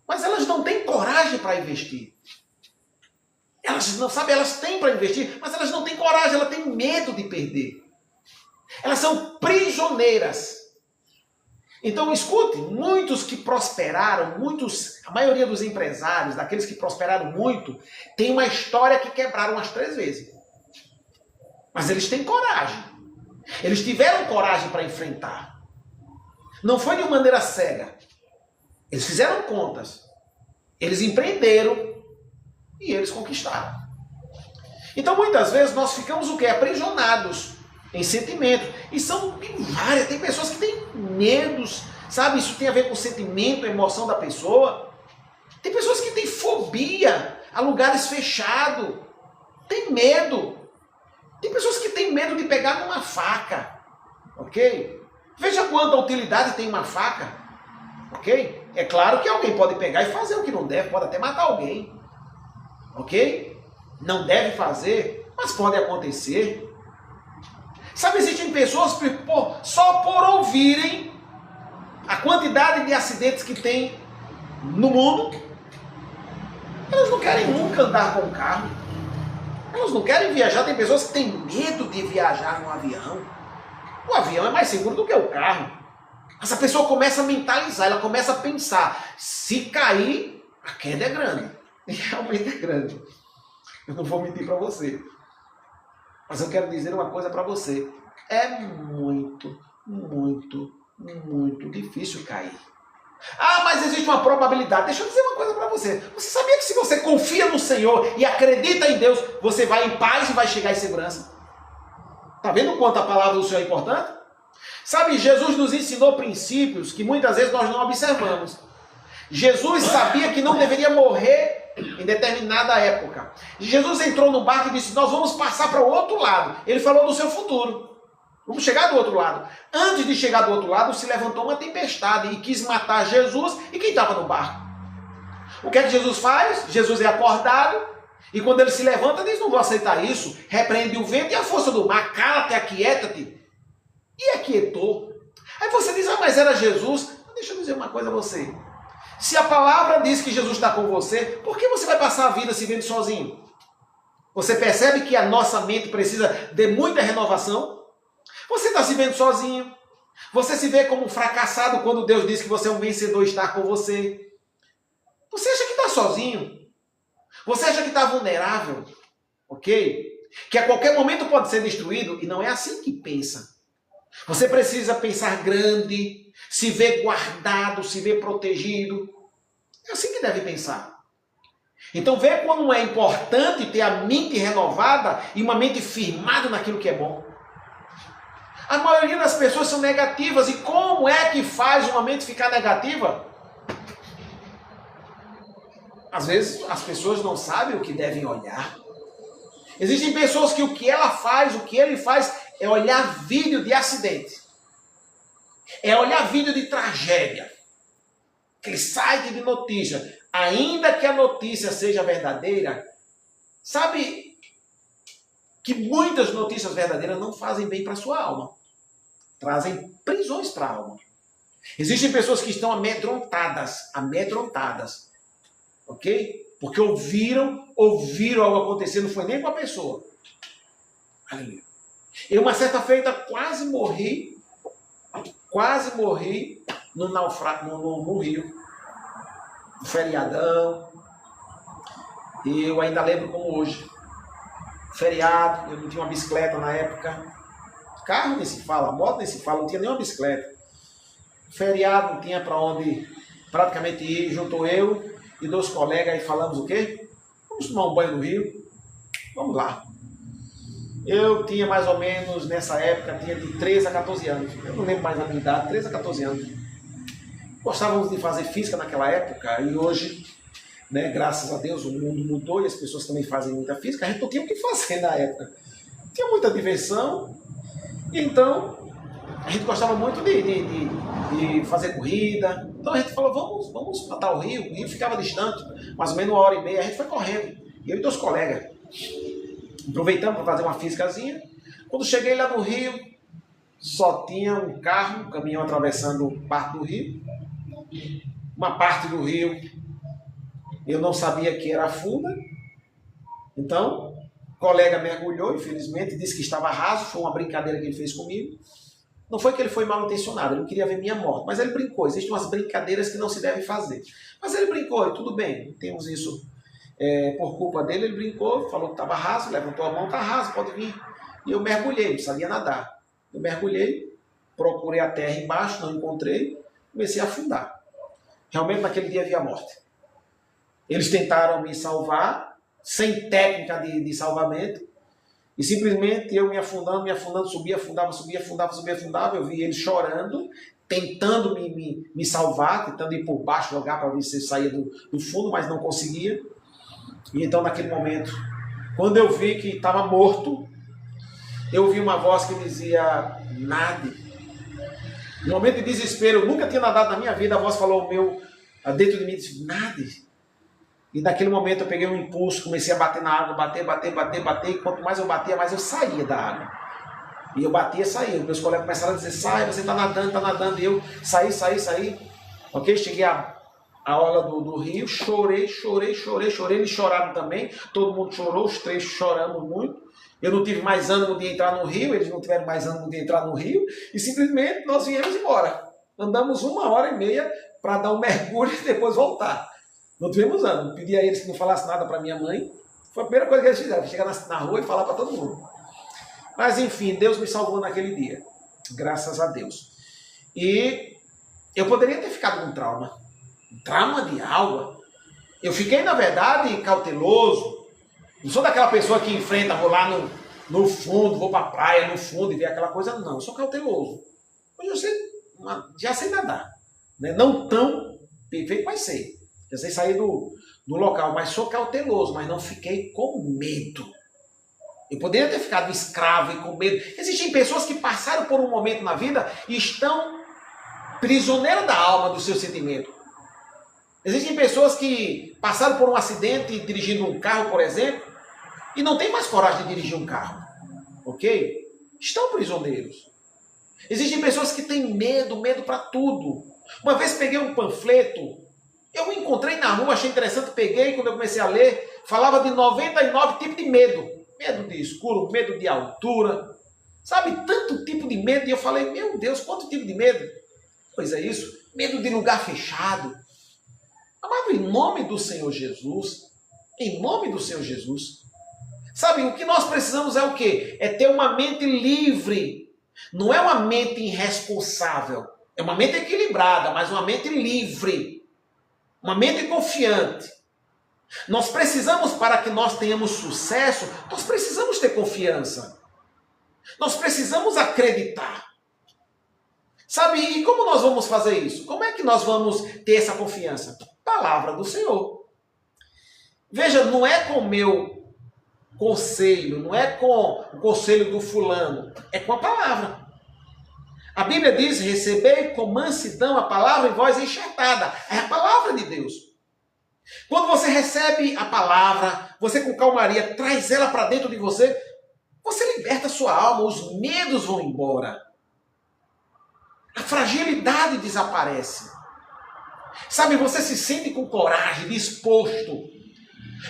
mas elas não têm coragem para investir. Elas não sabem, elas têm para investir, mas elas não têm coragem, elas têm medo de perder. Elas são prisioneiras. Então escute, muitos que prosperaram, a maioria dos empresários, daqueles que prosperaram muito, tem uma história que quebraram as 3 vezes. Mas eles têm coragem. Eles tiveram coragem para enfrentar. Não foi de uma maneira cega. Eles fizeram contas. Eles empreenderam e eles conquistaram. Então muitas vezes nós ficamos o quê? Aprisionados em sentimentos. E são várias. Tem pessoas que têm medos, sabe? Isso tem a ver com o sentimento, a emoção da pessoa. Tem pessoas que têm fobia a lugares fechados. Tem medo. Tem pessoas que têm medo de pegar numa faca. Ok? Veja quanta utilidade tem uma faca. Ok? É claro que alguém pode pegar e fazer o que não deve, pode até matar alguém. Ok? Não deve fazer, mas pode acontecer. Sabe, existem pessoas que só por ouvirem a quantidade de acidentes que tem no mundo, elas não querem nunca andar com o carro. Elas não querem viajar. Tem pessoas que têm medo de viajar no avião. O avião é mais seguro do que o carro. Mas a pessoa começa a mentalizar, ela começa a pensar, se cair, a queda é grande. E realmente é grande. Eu não vou mentir para você. Mas eu quero dizer uma coisa para você. É muito, muito, muito difícil cair. Ah, mas existe uma probabilidade. Deixa eu dizer uma coisa para você. Você sabia que se você confia no Senhor e acredita em Deus, você vai em paz e vai chegar em segurança? Está vendo o quanto a palavra do Senhor é importante? Sabe, Jesus nos ensinou princípios que muitas vezes nós não observamos. Jesus sabia que não deveria morrer em determinada época. Jesus entrou no barco e disse, nós vamos passar para o outro lado. Ele falou do seu futuro. Vamos chegar do outro lado. Antes de chegar do outro lado, se levantou uma tempestade e quis matar Jesus e quem estava no barco. O que é que Jesus faz? Jesus é acordado, e quando ele se levanta, diz, não vou aceitar isso, repreende o vento e a força do mar, cala-te, aquieta-te. E aquietou. Aí você diz, mas era Jesus? Deixa eu dizer uma coisa a você. Se a palavra diz que Jesus está com você, por que você vai passar a vida se vendo sozinho? Você percebe que a nossa mente precisa de muita renovação? Você está se vendo sozinho. Você se vê como um fracassado quando Deus diz que você é um vencedor e está com você. Você acha que está sozinho? Você acha que está vulnerável? Ok? Que a qualquer momento pode ser destruído? E não é assim que pensa. Você precisa pensar grande, se ver guardado, se ver protegido. É assim que deve pensar. Então vê como é importante ter a mente renovada e uma mente firmada naquilo que é bom. A maioria das pessoas são negativas. E como é que faz uma mente ficar negativa? Às vezes as pessoas não sabem o que devem olhar. Existem pessoas que o que ela faz, o que ele faz, é olhar vídeo de acidente. É olhar vídeo de tragédia. Aquele site de notícia. Ainda que a notícia seja verdadeira, sabe que muitas notícias verdadeiras não fazem bem para a sua alma. Trazem prisões para a alma. Existem pessoas que estão amedrontadas. Ok? Porque ouviram algo acontecer, não foi nem com a pessoa. Aleluia. Eu, uma certa feita, quase morri no rio. No feriadão. E eu ainda lembro como hoje. Feriado, eu não tinha uma bicicleta na época. Carro nem se fala, moto nem se fala, não tinha nenhuma bicicleta. Feriado, não tinha para onde praticamente ir. Juntou eu e 2 colegas e falamos o quê? Vamos tomar um banho no rio? Vamos lá. Eu tinha mais ou menos, nessa época, tinha de 13 a 14 anos. Eu não lembro mais a minha idade, 13 a 14 anos. Gostávamos de fazer física naquela época e hoje, né, graças a Deus, o mundo mudou e as pessoas também fazem muita física. A gente não tinha o que fazer na época. Tinha muita diversão. Então, a gente gostava muito de fazer corrida. Então a gente falou, vamos matar o rio ficava distante, mais ou menos 1h30, a gente foi correndo, eu e 2 colegas. Aproveitamos para fazer uma físicazinha. Quando cheguei lá no rio, só tinha um carro, um caminhão atravessando parte do rio. Uma parte do rio eu não sabia que era funda. Então, o colega mergulhou, infelizmente, disse que estava raso, foi uma brincadeira que ele fez comigo. Não foi que ele foi mal intencionado, ele não queria ver minha morte, mas ele brincou. Existem umas brincadeiras que não se devem fazer. Mas ele brincou, e tudo bem, temos isso por culpa dele. Ele brincou, falou que estava raso, levantou a mão, está raso, pode vir. E eu mergulhei, não sabia nadar. Eu mergulhei, procurei a terra embaixo, não encontrei, comecei a afundar. Realmente naquele dia havia morte. Eles tentaram me salvar, sem técnica de salvamento, e simplesmente eu me afundando, subia, afundava, eu vi eles chorando, tentando me salvar, tentando ir por baixo, jogar para ver se saía do fundo, mas não conseguia. E então naquele momento, quando eu vi que estava morto, eu ouvi uma voz que dizia, nade. No momento de desespero, eu nunca tinha nadado na minha vida, a voz falou dentro de mim, disse, nade. E naquele momento eu peguei um impulso, comecei a bater na água, bater, e quanto mais eu batia, mais eu saía da água. E eu batia e saía. Meus colegas começaram a dizer, sai, você está nadando, e eu saí. Ok? Cheguei à orla do rio, chorei, eles choraram também, todo mundo chorou, os 3 choramos muito. Eu não tive mais ânimo de entrar no rio, eles não tiveram mais ânimo de entrar no rio, e simplesmente nós viemos embora. Andamos 1h30 para dar um mergulho e depois voltar. Não tivemos ânimo. Pedi a eles que não falassem nada para minha mãe. Foi a primeira coisa que eles fizeram, chegar na rua e falar para todo mundo. Mas enfim, Deus me salvou naquele dia. Graças a Deus. E eu poderia ter ficado com trauma. Um trauma de água. Eu fiquei, na verdade, cauteloso. Não sou daquela pessoa que enfrenta, vou lá no fundo, vou para a praia no fundo e ver aquela coisa. Não, eu sou cauteloso. Mas já sei nadar. Né? Não tão perfeito, mas sei. Já sei sair do local, mas sou cauteloso, mas não fiquei com medo. Eu poderia ter ficado escravo e com medo. Existem pessoas que passaram por um momento na vida e estão prisioneiras da alma, do seu sentimento. Existem pessoas que passaram por um acidente dirigindo um carro, por exemplo, e não tem mais coragem de dirigir um carro. Ok? Estão prisioneiros. Existem pessoas que têm medo para tudo. Uma vez peguei um panfleto, eu encontrei na rua, achei interessante, peguei, quando eu comecei a ler, falava de 99 tipos de medo. Medo de escuro, medo de altura, sabe, tanto tipo de medo. E eu falei, meu Deus, quanto tipo de medo? Pois é isso, medo de lugar fechado. Amado, em nome do Senhor Jesus, em nome do Senhor Jesus, sabe, o que nós precisamos é o quê? É ter uma mente livre. Não é uma mente irresponsável. É uma mente equilibrada, mas uma mente livre. Uma mente confiante. Nós precisamos, para que nós tenhamos sucesso, nós precisamos ter confiança. Nós precisamos acreditar. Sabe, e como nós vamos fazer isso? Como é que nós vamos ter essa confiança? Palavra do Senhor. Veja, não é com o meu conselho, não é com o conselho do fulano, é com a palavra. A Bíblia diz, recebei com mansidão a palavra em voz enxertada. É a palavra de Deus. Quando você recebe a palavra, você com calmaria traz ela para dentro de você, você liberta a sua alma, os medos vão embora. A fragilidade desaparece. Sabe, você se sente com coragem, disposto.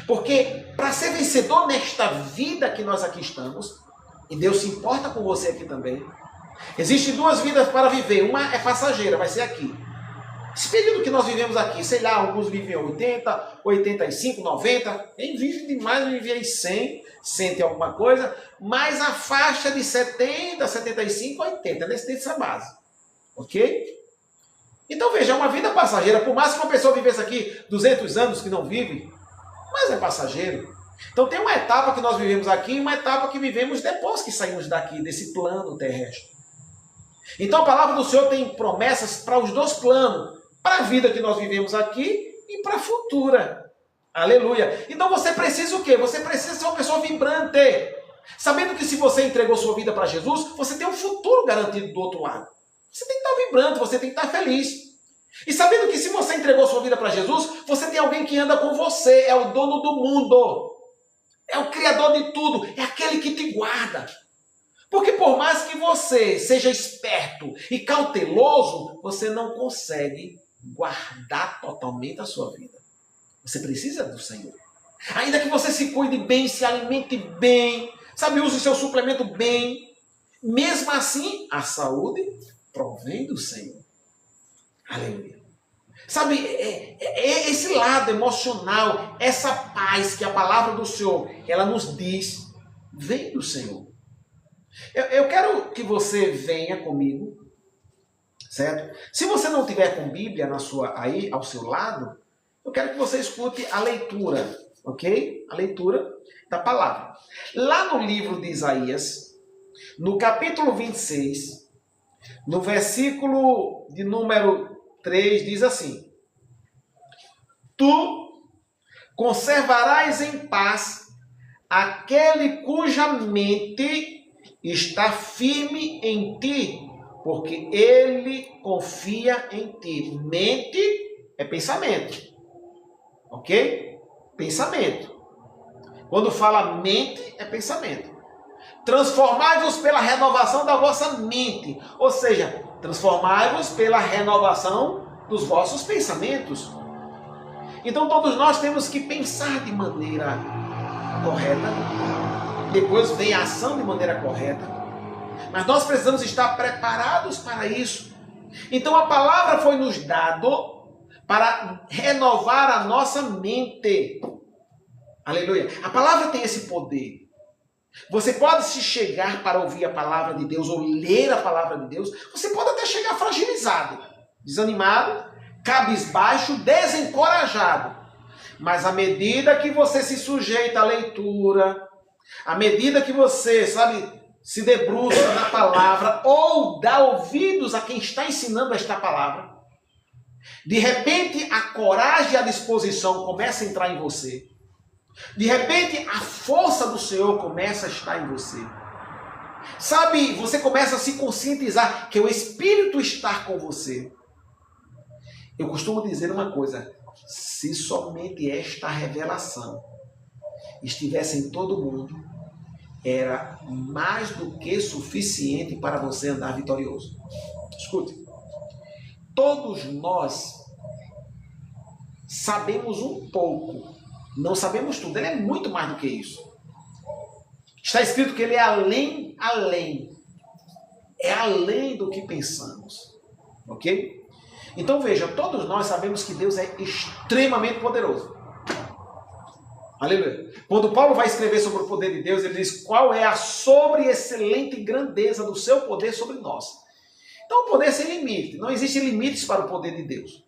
Porque para ser vencedor nesta vida que nós aqui estamos, e Deus se importa com você aqui também, existem duas vidas para viver. Uma é passageira, vai ser aqui. Esse período que nós vivemos aqui, sei lá, alguns vivem 80, 85, 90, quem vive demais vive aí 100, 100 e alguma coisa, mas a faixa de 70, 75, 80, nesse dessa base. Ok? Então veja, é uma vida passageira. Por mais que uma pessoa vivesse aqui 200 anos que não vive, mas é passageiro. Então tem uma etapa que nós vivemos aqui e uma etapa que vivemos depois que saímos daqui, desse plano terrestre. Então a palavra do Senhor tem promessas para os dois planos, para a vida que nós vivemos aqui e para a futura. Aleluia. Então você precisa o quê? Você precisa ser uma pessoa vibrante. Sabendo que se você entregou sua vida para Jesus, você tem um futuro garantido do outro lado. Você tem que estar vibrante, você tem que estar feliz. E sabendo que se você entregou sua vida para Jesus, você tem alguém que anda com você, é o dono do mundo. É o Criador de tudo, é aquele que te guarda. Porque por mais que você seja esperto e cauteloso, você não consegue guardar totalmente a sua vida. Você precisa do Senhor. Ainda que você se cuide bem, se alimente bem, sabe, use seu suplemento bem, mesmo assim, a saúde provém do Senhor. Aleluia. Sabe, esse lado emocional, essa paz que a palavra do Senhor, ela nos diz, vem do Senhor. Eu quero que você venha comigo, certo? Se você não tiver com Bíblia aí ao seu lado, eu quero que você escute a leitura, ok? A leitura da palavra. Lá no livro de Isaías, no capítulo 26, no versículo de número 3, diz assim: Tu conservarás em paz aquele cuja mente está firme em ti, porque ele confia em ti. Mente é pensamento, ok? Pensamento. Quando fala mente, é pensamento. Transformai-vos pela renovação da vossa mente, ou seja, transformai-vos pela renovação dos vossos pensamentos. Então todos nós temos que pensar de maneira correta, depois vem a ação de maneira correta, mas nós precisamos estar preparados para isso. Então a palavra foi nos dado para renovar a nossa mente. Aleluia. A palavra tem esse poder. Você pode se chegar para ouvir a palavra de Deus ou ler a palavra de Deus, você pode até chegar fragilizado, desanimado, cabisbaixo, desencorajado. Mas à medida que você se sujeita à leitura, à medida que você, sabe, se debruça na palavra ou dá ouvidos a quem está ensinando esta palavra, de repente a coragem e a disposição começa a entrar em você. De repente a força do Senhor começa a estar em você. Sabe, você começa a se conscientizar que o Espírito está com você. Eu costumo dizer uma coisa: Se somente esta revelação estivesse em todo mundo, era mais do que suficiente para você andar vitorioso. Escute, todos nós sabemos um pouco, não sabemos tudo, ele é muito mais do que isso. Está escrito que ele é além, é além do que pensamos, ok? Então veja, todos nós sabemos que Deus é extremamente poderoso. Aleluia. Quando Paulo vai escrever sobre o poder de Deus, ele diz qual é a sobre-excelente grandeza do seu poder sobre nós. Então o poder é sem limite, não existem limites para o poder de Deus,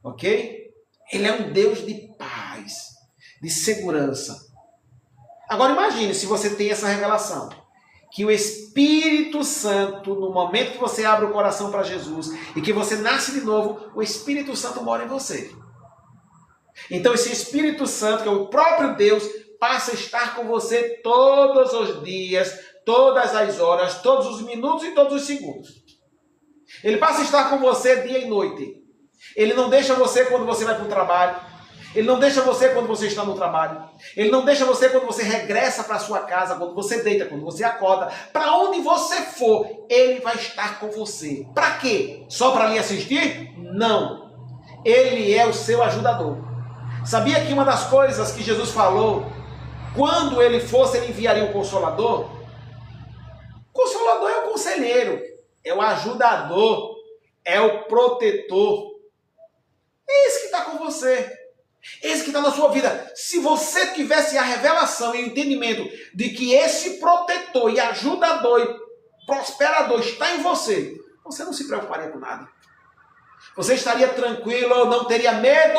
ok? Ele é um Deus de paz, de segurança. Agora imagine se você tem essa revelação, que o Espírito Santo, no momento que você abre o coração para Jesus e que você nasce de novo, o Espírito Santo mora em você. Então esse Espírito Santo, que é o próprio Deus, passa a estar com você todos os dias, todas as horas, todos os minutos e todos os segundos. Ele passa a estar com você dia e noite. Ele não deixa você quando você vai para o trabalho. Ele não deixa você quando você está no trabalho. Ele não deixa você quando você regressa para a sua casa, quando você deita, quando você acorda. Para onde você for, ele vai estar com você. Para quê? Só para lhe assistir? Não. Ele é o seu ajudador. Sabia que uma das coisas que Jesus falou, quando ele fosse, ele enviaria o Consolador? O Consolador é o conselheiro, é o ajudador, é o protetor. É esse que está com você. Esse que está na sua vida. Se você tivesse a revelação e o entendimento de que esse protetor e ajudador e prosperador está em você, você não se preocuparia com nada. Você estaria tranquilo, não teria medo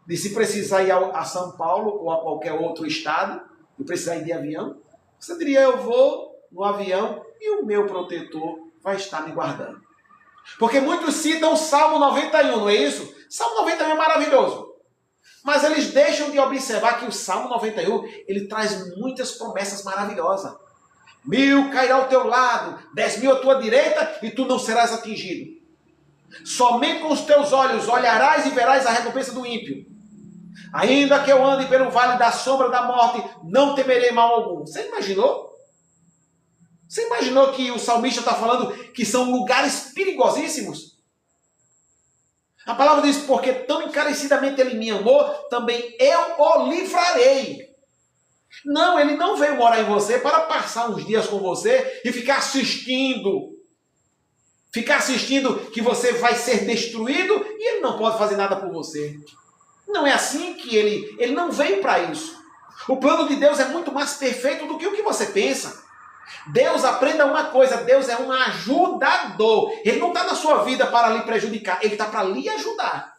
de se precisar ir a São Paulo ou a qualquer outro estado e precisar ir de avião. Você diria, eu vou no avião e o meu protetor vai estar me guardando. Porque muitos citam o Salmo 91, não é isso? Salmo 91 é maravilhoso. Mas eles deixam de observar que o Salmo 91, ele traz muitas promessas maravilhosas. 1000 cairá ao teu lado, 10.000 à tua direita e tu não serás atingido. Somente com os teus olhos olharás e verás a recompensa do ímpio. Ainda que eu ande pelo vale da sombra da morte, não temerei mal algum. Você imaginou? Você imaginou que o salmista está falando que são lugares perigosíssimos? A palavra diz, porque tão encarecidamente ele me amou, também eu o livrarei. Não, ele não veio morar em você para passar uns dias com você e ficar assistindo. Ficar assistindo que você vai ser destruído e ele não pode fazer nada por você. Não é assim que ele não veio para isso. O plano de Deus é muito mais perfeito do que o que você pensa. Deus, aprenda uma coisa, Deus é um ajudador. Ele não está na sua vida para lhe prejudicar, ele está para lhe ajudar.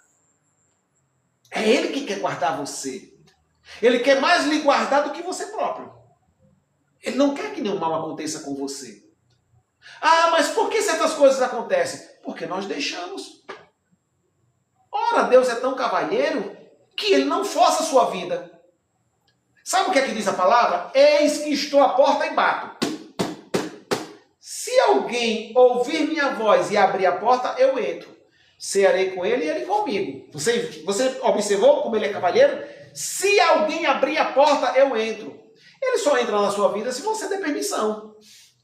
É ele que quer guardar você. Ele quer mais lhe guardar do que você próprio. Ele não quer que nenhum mal aconteça com você. Ah, mas por que certas coisas acontecem? Porque nós deixamos. Ora, Deus é tão cavalheiro que ele não força a sua vida. Sabe o que é que diz a palavra? Eis que estou à porta e bato. Se alguém ouvir minha voz e abrir a porta, eu entro. Cearei com ele e ele comigo. Você observou como ele é cavalheiro? Se alguém abrir a porta, eu entro. Ele só entra na sua vida se você der permissão.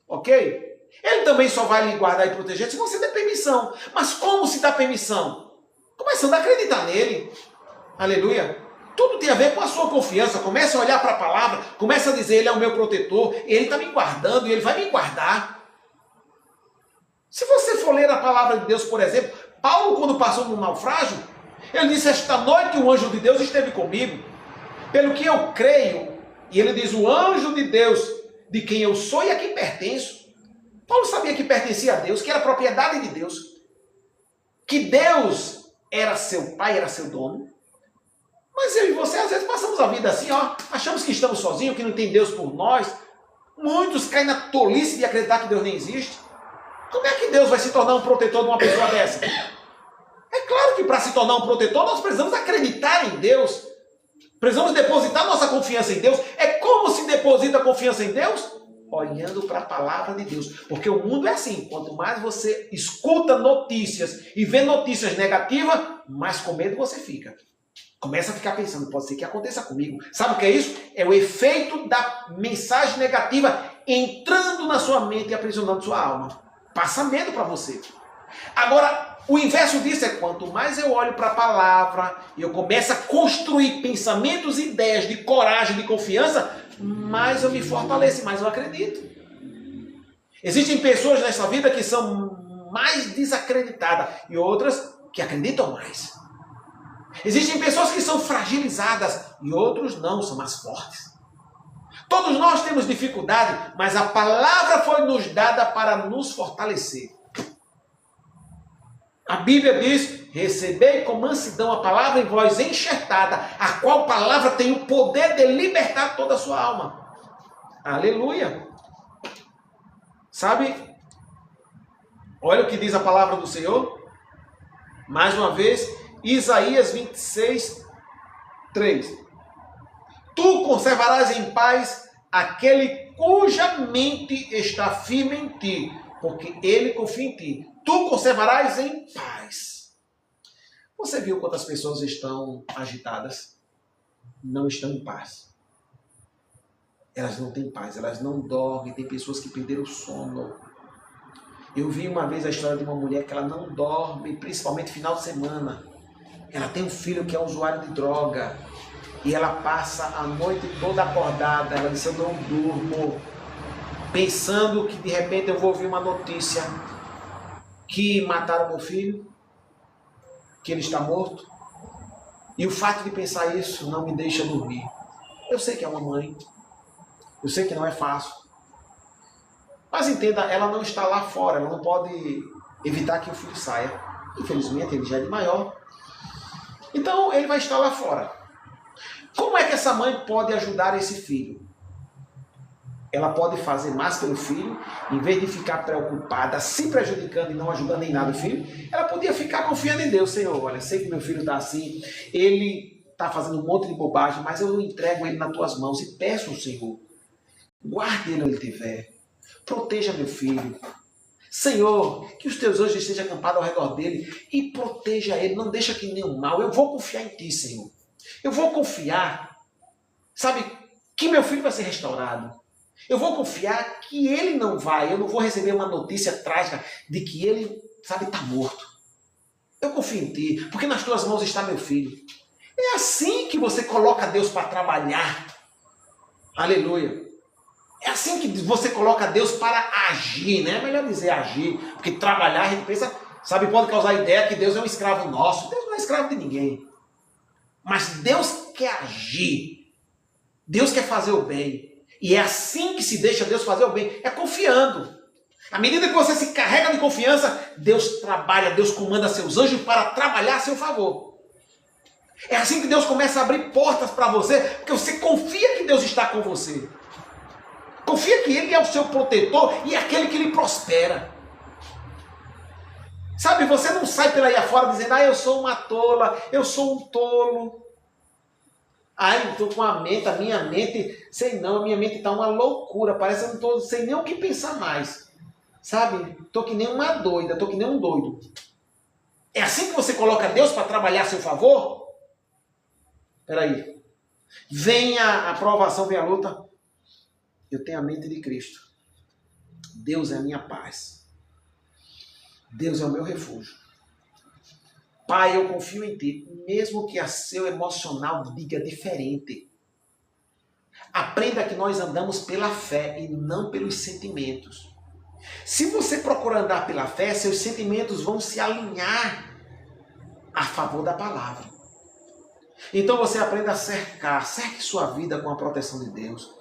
Ok? Ele também só vai lhe guardar e proteger se você der permissão. Mas como se dá permissão? Começando a acreditar nele. Aleluia. Tudo tem a ver com a sua confiança. Comece a olhar para a palavra. Comece a dizer, ele é o meu protetor. Ele está me guardando e ele vai me guardar. Se você for ler a palavra de Deus, por exemplo, Paulo, quando passou no naufrágio, ele disse, esta noite o anjo de Deus esteve comigo. Pelo que eu creio, e ele diz, o anjo de Deus, de quem eu sou e a quem pertenço. Paulo sabia que pertencia a Deus, que era propriedade de Deus. Que Deus era seu pai, era seu dono. Mas eu e você, às vezes, passamos a vida assim, ó, achamos que estamos sozinhos, que não tem Deus por nós. Muitos caem na tolice de acreditar que Deus nem existe. Como é que Deus vai se tornar um protetor de uma pessoa dessa? É claro que para se tornar um protetor, nós precisamos acreditar em Deus. Precisamos depositar nossa confiança em Deus. É como se deposita a confiança em Deus? olhando para a palavra de Deus. Porque o mundo é assim, quanto mais você escuta notícias e vê notícias negativas, mais com medo você fica. Começa a ficar pensando, pode ser que aconteça comigo. Sabe o que é isso? É o efeito da mensagem negativa entrando na sua mente e aprisionando sua alma. Passa medo para você. Agora, o inverso disso é quanto mais eu olho para a palavra e eu começo a construir pensamentos e ideias de coragem, de confiança, mais eu me fortaleço, mais eu acredito. Existem pessoas nessa vida que são mais desacreditadas e outras que acreditam mais. Existem pessoas que são fragilizadas e outros não, são mais fortes. Todos nós temos dificuldade, mas a palavra foi nos dada para nos fortalecer. A Bíblia diz, recebei com mansidão a palavra em vós enxertada, a qual palavra tem o poder de libertar toda a sua alma. Aleluia! Sabe? Olha o que diz a palavra do Senhor. Mais uma vez, Isaías 26, 3. Tu conservarás em paz aquele cuja mente está firme em ti, porque ele confia em ti. Tu conservarás em paz. Você viu quantas pessoas estão agitadas? Não estão em paz. Elas não têm paz, elas não dormem. Tem pessoas que perderam o sono. Eu vi uma vez a história de uma mulher que ela não dorme, principalmente final de semana. Ela tem um filho que é usuário de droga. E ela passa a noite toda acordada. Ela disse, eu não durmo. Pensando que de repente eu vou ouvir uma notícia que mataram meu filho, que ele está morto. E o fato de pensar isso não me deixa dormir. Eu sei que é uma mãe. Eu sei que não é fácil. Mas entenda, ela não está lá fora. Ela não pode evitar que o filho saia. Infelizmente, ele já é de maior. Então, ele vai estar lá fora. Como é que essa mãe pode ajudar esse filho? Ela pode fazer mais pelo filho, em vez de ficar preocupada, se prejudicando e não ajudando em nada o filho, ela podia ficar confiando em Deus. Senhor, olha, sei que meu filho está assim, ele está fazendo um monte de bobagem, mas eu entrego ele nas tuas mãos e peço ao Senhor, guarde ele onde ele estiver, proteja meu filho. Senhor, que os teus anjos estejam acampados ao redor dele e proteja ele, não deixa que nenhum mal. Eu vou confiar em ti, Senhor. Eu vou confiar, sabe, que meu filho vai ser restaurado. Eu vou confiar que ele não vai, eu não vou receber uma notícia trágica de que ele, sabe, está morto. Eu confio em ti, porque nas tuas mãos está meu filho. É assim que você coloca Deus para trabalhar. Aleluia. É assim que você coloca Deus para agir, né? É melhor dizer agir, porque trabalhar a gente pensa, sabe, pode causar a ideia que Deus é um escravo nosso. Deus não é escravo de ninguém. Mas Deus quer agir. Deus quer fazer o bem. E é assim que se deixa Deus fazer o bem. É confiando. À medida que você se carrega de confiança, Deus trabalha, Deus comanda seus anjos para trabalhar a seu favor. É assim que Deus começa a abrir portas para você, porque você confia que Deus está com você. Confia que Ele é o seu protetor e é aquele que lhe prospera. Sabe, você não sai pela aí afora dizendo, eu sou uma tola, eu sou um tolo. Eu estou com a minha mente, sei não, a minha mente está uma loucura, parece que eu não estou sem nem o que pensar mais. Sabe, estou que nem uma doida, estou que nem um doido. É assim que você coloca Deus para trabalhar a seu favor? Espera aí. Vem a aprovação, vem a luta. Eu tenho a mente de Cristo. Deus é a minha paz. Deus é o meu refúgio. Pai, eu confio em ti, mesmo que a seu emocional diga diferente. Aprenda que nós andamos pela fé e não pelos sentimentos. Se você procurar andar pela fé, seus sentimentos vão se alinhar a favor da palavra. Então você aprenda a cerque sua vida com a proteção de Deus.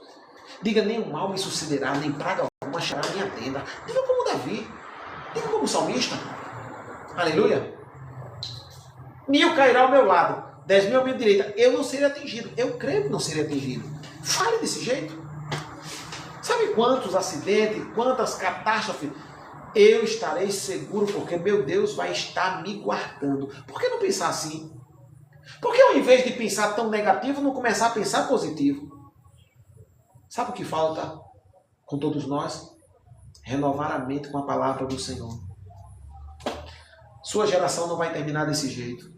Diga, nenhum mal me sucederá, nem praga alguma achará minha tenda. Diga como Davi, diga como salmista. Aleluia. 1000 cairá ao meu lado, 10.000 à minha direita. Eu não serei atingido. Eu creio que não serei atingido. Fale desse jeito. Sabe quantos acidentes, quantas catástrofes? Eu estarei seguro porque meu Deus vai estar me guardando. Por que não pensar assim? Por que ao invés de pensar tão negativo, não começar a pensar positivo? Sabe o que falta? com todos nós, renovar a mente com a palavra do Senhor. Sua geração não vai terminar desse jeito.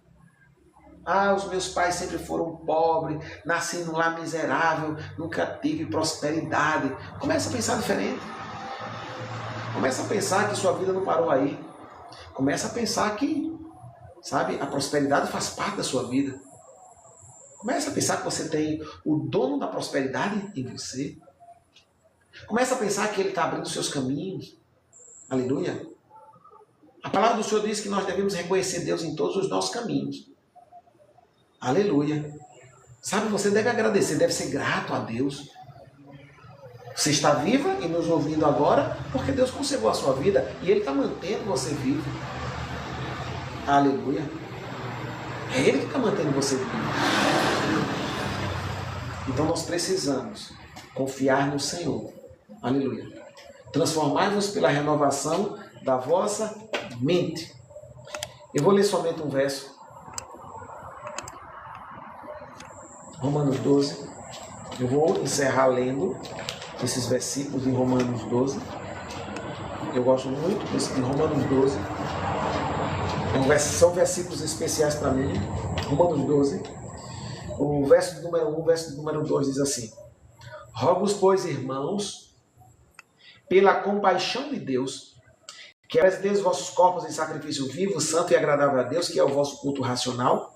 Ah, os meus pais sempre foram pobres, nasci num lar miserável, nunca tive prosperidade. Começa a pensar diferente. Começa a pensar que sua vida não parou aí. Começa a pensar que, sabe, a prosperidade faz parte da sua vida. Começa a pensar que você tem o dono da prosperidade em você. Começa a pensar que Ele está abrindo seus caminhos. Aleluia. A palavra do Senhor diz que nós devemos reconhecer Deus em todos os nossos caminhos. Aleluia. Sabe, você deve agradecer, deve ser grato a Deus. Você está viva e nos ouvindo agora porque Deus conservou a sua vida e Ele está mantendo você vivo. Aleluia. É Ele que está mantendo você vivo. Então nós precisamos confiar no Senhor. Aleluia. Transformai-vos pela renovação da vossa mente. Eu vou ler somente um verso. Romanos 12. Eu vou encerrar lendo esses versículos em Romanos 12. Eu gosto muito de Romanos 12. São versículos especiais para mim. Romanos 12. O verso número 1, o verso número 2 diz assim: Rogo-vos, pois, irmãos, pela compaixão de Deus, que apresenteis os vossos corpos em sacrifício vivo, santo e agradável a Deus, que é o vosso culto racional.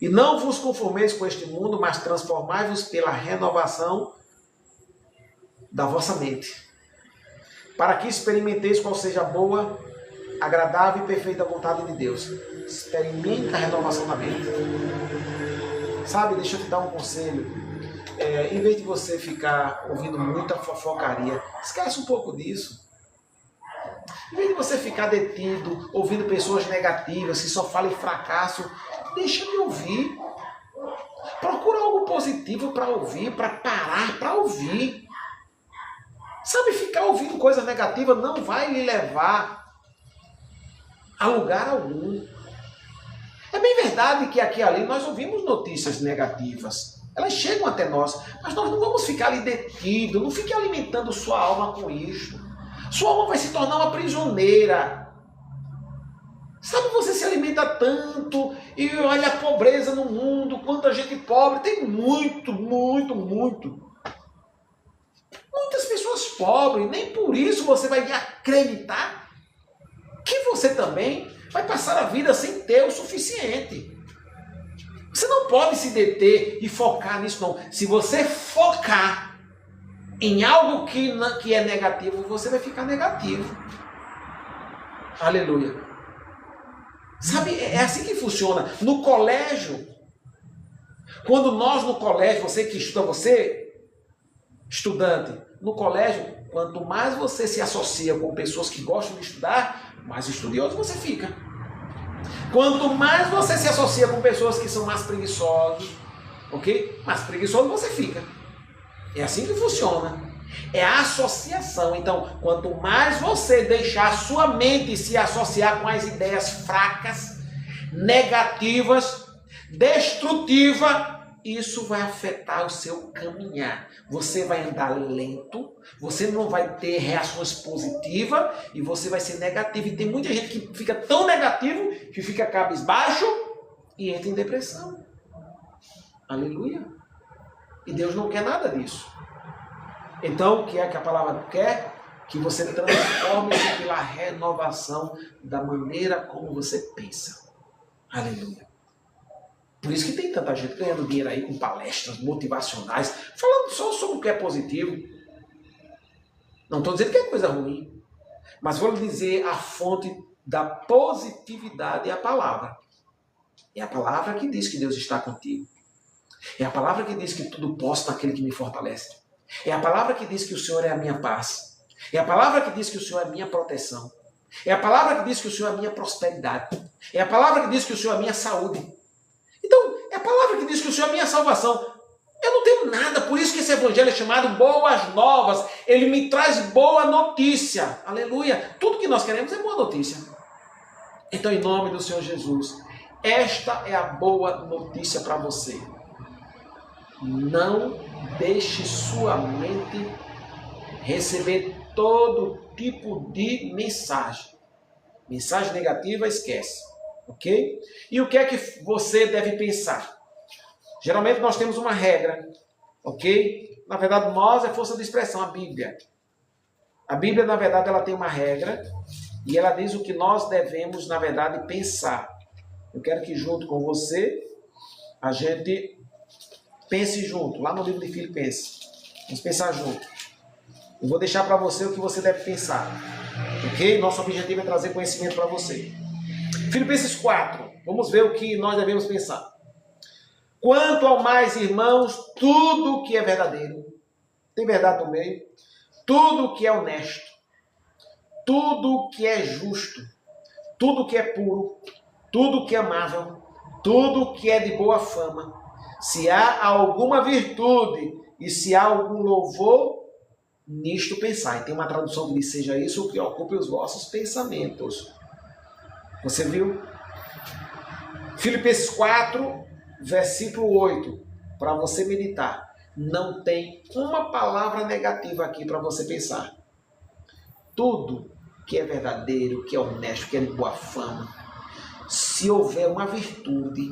E não vos conformeis com este mundo, mas transformai-vos pela renovação da vossa mente, para que experimenteis qual seja a boa, agradável e perfeita vontade de Deus. Experimente a renovação da mente. Sabe, deixa eu te dar um conselho. Em vez de você ficar ouvindo muita fofocaria, esquece um pouco disso. Em vez de você ficar detido, ouvindo pessoas negativas, que só falam em fracasso, deixa de ouvir. Procura algo positivo para ouvir, para parar, para ouvir. Sabe, ficar ouvindo coisas negativas não vai lhe levar a lugar algum. É bem verdade que aqui e ali nós ouvimos notícias negativas. Elas chegam até nós, mas nós não vamos ficar ali detidos, não fique alimentando sua alma com isso. Sua alma vai se tornar uma prisioneira. Sabe, você se alimenta tanto e olha a pobreza no mundo, quanta gente pobre, tem muitas pessoas pobres, nem por isso você vai acreditar que você também vai passar a vida sem ter o suficiente. Você não pode se deter e focar nisso, não. Se você focar em algo que é negativo, você vai ficar negativo. Aleluia. Sabe, é assim que funciona. No colégio, quando nós no colégio, você que estuda, você, estudante, no colégio, quanto mais você se associa com pessoas que gostam de estudar, mais estudioso você fica. Quanto mais você se associa com pessoas que são mais preguiçosas, ok? Mais preguiçoso você fica. É assim que funciona. É a associação. Então, quanto mais você deixar a sua mente se associar com as ideias fracas, negativas, destrutivas, isso vai afetar o seu caminhar. Você vai andar lento, você não vai ter reações positivas e você vai ser negativo. E tem muita gente que fica tão negativo que fica cabisbaixo e entra em depressão. Aleluia. E Deus não quer nada disso. Então, o que é que a palavra quer? Que você transforme-se pela renovação da maneira como você pensa. Aleluia. Por isso que tem tanta gente ganhando dinheiro aí com palestras motivacionais, falando só sobre o que é positivo. Não estou dizendo que é coisa ruim, mas vou lhe dizer a fonte da positividade é a palavra. É a palavra que diz que Deus está contigo. É a palavra que diz que tudo posso naquele que me fortalece. É a palavra que diz que o Senhor é a minha paz. É a palavra que diz que o Senhor é a minha proteção. É a palavra que diz que o Senhor é a minha prosperidade. É a palavra que diz que o Senhor é a minha saúde. Então, é a palavra que diz que o Senhor é a minha salvação. Eu não tenho nada, por isso que esse evangelho é chamado Boas Novas. Ele me traz boa notícia. Aleluia. Tudo que nós queremos é boa notícia. Então, em nome do Senhor Jesus, esta é a boa notícia para você. Não deixe sua mente receber todo tipo de mensagem. Mensagem negativa, esquece. Ok? E o que é que você deve pensar? Geralmente nós temos uma regra. Ok? Na verdade, nós é força de expressão, a Bíblia. A Bíblia, na verdade, ela tem uma regra e ela diz o que nós devemos, na verdade, pensar. Eu quero que junto com você, a gente pense junto, lá no livro de Filipenses. Vamos pensar junto. Eu vou deixar para você o que você deve pensar. Ok? Nosso objetivo é trazer conhecimento para você. Filipenses 4. Vamos ver o que nós devemos pensar. Quanto ao mais, irmãos, tudo que é verdadeiro, tem verdade no meio, tudo que é honesto, tudo que é justo, tudo que é puro, tudo que é amável, tudo que é de boa fama, se há alguma virtude e se há algum louvor, nisto pensai. Tem uma tradução que diz, seja isso o que ocupe os vossos pensamentos. Você viu? Filipenses 4, versículo 8, para você meditar. Não tem uma palavra negativa aqui para você pensar. Tudo que é verdadeiro, que é honesto, que é de boa fama, se houver uma virtude,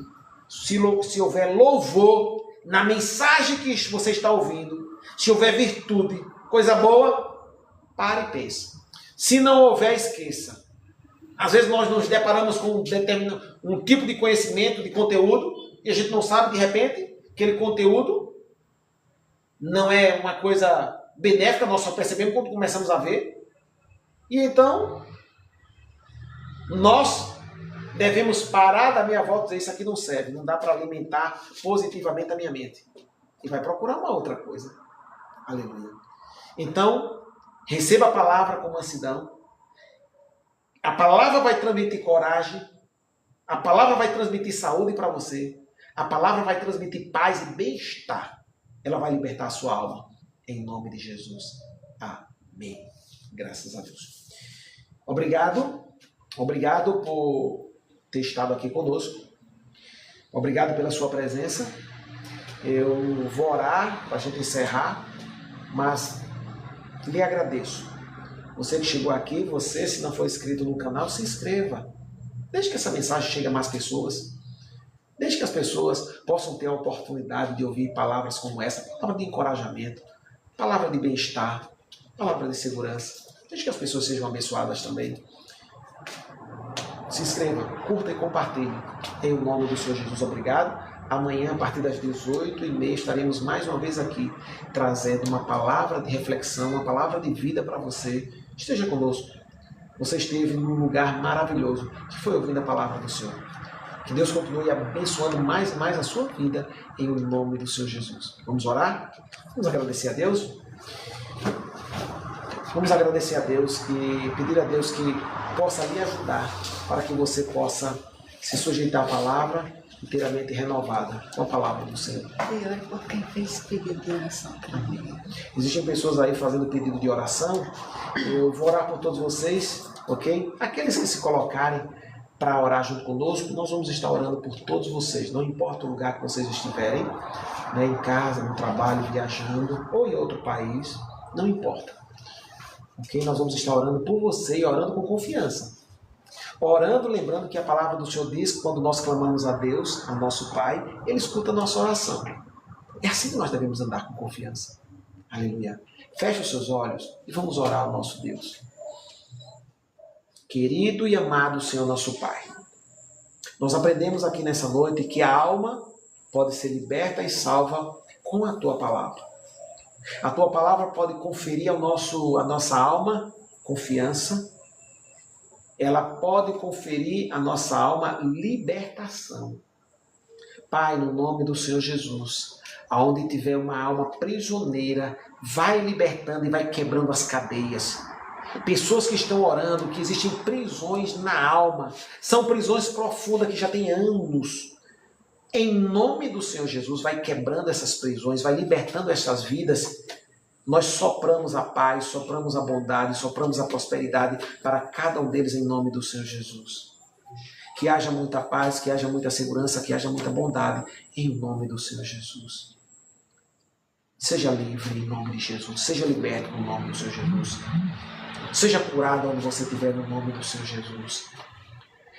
se houver louvor na mensagem que você está ouvindo, se houver virtude, coisa boa, pare e pense. Se não houver, esqueça. Às vezes nós nos deparamos com um tipo de conhecimento, de conteúdo, e a gente não sabe, de repente, aquele conteúdo não é uma coisa benéfica, nós só percebemos quando começamos a ver. E então, nós devemos parar da minha volta e dizer, isso aqui não serve, não dá para alimentar positivamente a minha mente. E vai procurar uma outra coisa. Aleluia. Então, receba a palavra com mansidão. A palavra vai transmitir coragem. A palavra vai transmitir saúde para você. A palavra vai transmitir paz e bem-estar. Ela vai libertar a sua alma. Em nome de Jesus. Amém. Graças a Deus. Obrigado. Obrigado por ter estado aqui conosco. Obrigado pela sua presença. Eu vou orar para a gente encerrar, mas lhe agradeço. Você que chegou aqui, você, se não for inscrito no canal, se inscreva. Deixe que essa mensagem chegue a mais pessoas. Deixe que as pessoas possam ter a oportunidade de ouvir palavras como essa, palavra de encorajamento, palavra de bem-estar, palavra de segurança. Deixe que as pessoas sejam abençoadas também. Se inscreva, curta e compartilhe. Em nome do Senhor Jesus, obrigado. Amanhã, a partir das 18h30, estaremos mais uma vez aqui, trazendo uma palavra de reflexão, uma palavra de vida para você. Esteja conosco. Você esteve num lugar maravilhoso, que foi ouvindo a palavra do Senhor. Que Deus continue abençoando mais e mais a sua vida, em nome do Senhor Jesus. Vamos orar? Vamos agradecer a Deus? Vamos agradecer a Deus e pedir a Deus que possa lhe ajudar para que você possa se sujeitar à palavra inteiramente renovada com a palavra do Senhor. E ora por quem fez pedido de oração para mim. Existem pessoas aí fazendo pedido de oração. Eu vou orar por todos vocês, ok? Aqueles que se colocarem para orar junto conosco, nós vamos estar orando por todos vocês. Não importa o lugar que vocês estiverem, né, em casa, no trabalho, viajando ou em outro país, não importa. Ok? Nós vamos estar orando por você e orando com confiança. Orando, lembrando que a palavra do Senhor diz que quando nós clamamos a Deus, a nosso Pai, Ele escuta a nossa oração. É assim que nós devemos andar com confiança. Aleluia. Feche os seus olhos e vamos orar ao nosso Deus. Querido e amado Senhor nosso Pai, nós aprendemos aqui nessa noite que a alma pode ser liberta e salva com a Tua palavra. A Tua palavra pode conferir à nossa alma confiança. Ela pode conferir à nossa alma libertação. Pai, no nome do Senhor Jesus, aonde tiver uma alma prisioneira, vai libertando e vai quebrando as cadeias. Pessoas que estão orando, que existem prisões na alma, são prisões profundas que já têm anos. Em nome do Senhor Jesus, vai quebrando essas prisões, vai libertando essas vidas. Nós sopramos a paz, sopramos a bondade, sopramos a prosperidade para cada um deles em nome do Senhor Jesus. Que haja muita paz, que haja muita segurança, que haja muita bondade em nome do Senhor Jesus. Seja livre em nome de Jesus. Seja liberto no nome do Senhor Jesus. Seja curado onde você estiver no nome do Senhor Jesus.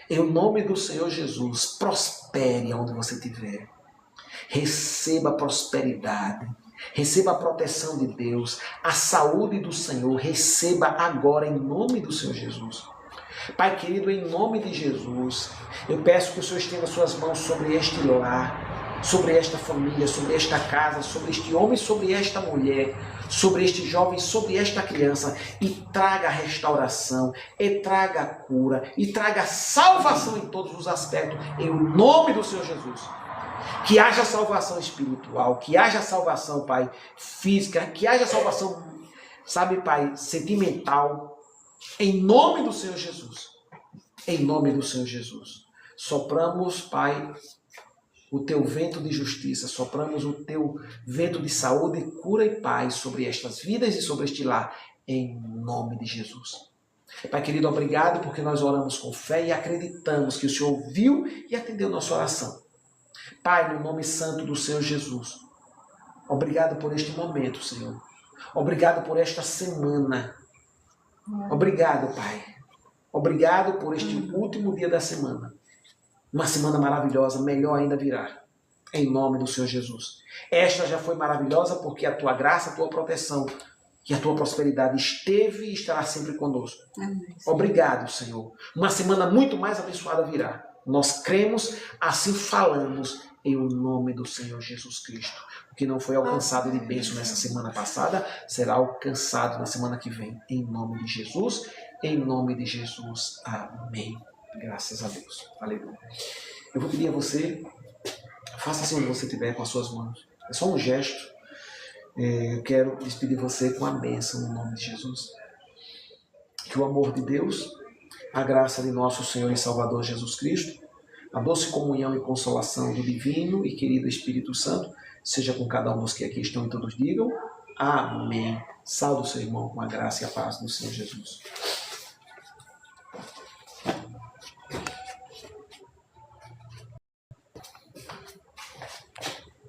Em nome do Senhor Jesus, prospere onde você estiver. Receba a prosperidade. Receba a proteção de Deus. A saúde do Senhor. Receba agora em nome do Senhor Jesus. Pai querido, em nome de Jesus, eu peço que o Senhor estenda suas mãos sobre este lar, sobre esta família, sobre esta casa, sobre este homem, sobre esta mulher, sobre este jovem, sobre esta criança, e traga restauração, e traga cura, e traga salvação em todos os aspectos, em nome do Senhor Jesus. Que haja salvação espiritual, que haja salvação, Pai, física, que haja salvação, sabe, Pai, sentimental, em nome do Senhor Jesus. Em nome do Senhor Jesus. Sopramos, Pai, o teu vento de justiça, sopramos o teu vento de saúde, cura e paz sobre estas vidas e sobre este lar, em nome de Jesus. Pai querido, obrigado porque nós oramos com fé e acreditamos que o Senhor ouviu e atendeu nossa oração. Pai, no nome santo do Senhor Jesus, obrigado por este momento, Senhor. Obrigado por esta semana. Obrigado, Pai. Obrigado por este último dia da semana. Uma semana maravilhosa, melhor ainda virá. Em nome do Senhor Jesus. Esta já foi maravilhosa porque a tua graça, a tua proteção e a tua prosperidade esteve e estará sempre conosco. Amém. Obrigado, Senhor. Uma semana muito mais abençoada virá. Nós cremos, assim falamos, em o nome do Senhor Jesus Cristo. O que não foi alcançado de bênção nessa semana passada, será alcançado na semana que vem. Em nome de Jesus, em nome de Jesus. Amém. Graças a Deus. Aleluia. Eu vou pedir a você, faça assim onde você estiver com as suas mãos. É só um gesto. Eu quero despedir você com a bênção no nome de Jesus. Que o amor de Deus, a graça de nosso Senhor e Salvador Jesus Cristo, a doce comunhão e consolação do divino e querido Espírito Santo seja com cada um dos que aqui estão e todos digam amém. Salve o seu irmão com a graça e a paz do Senhor Jesus.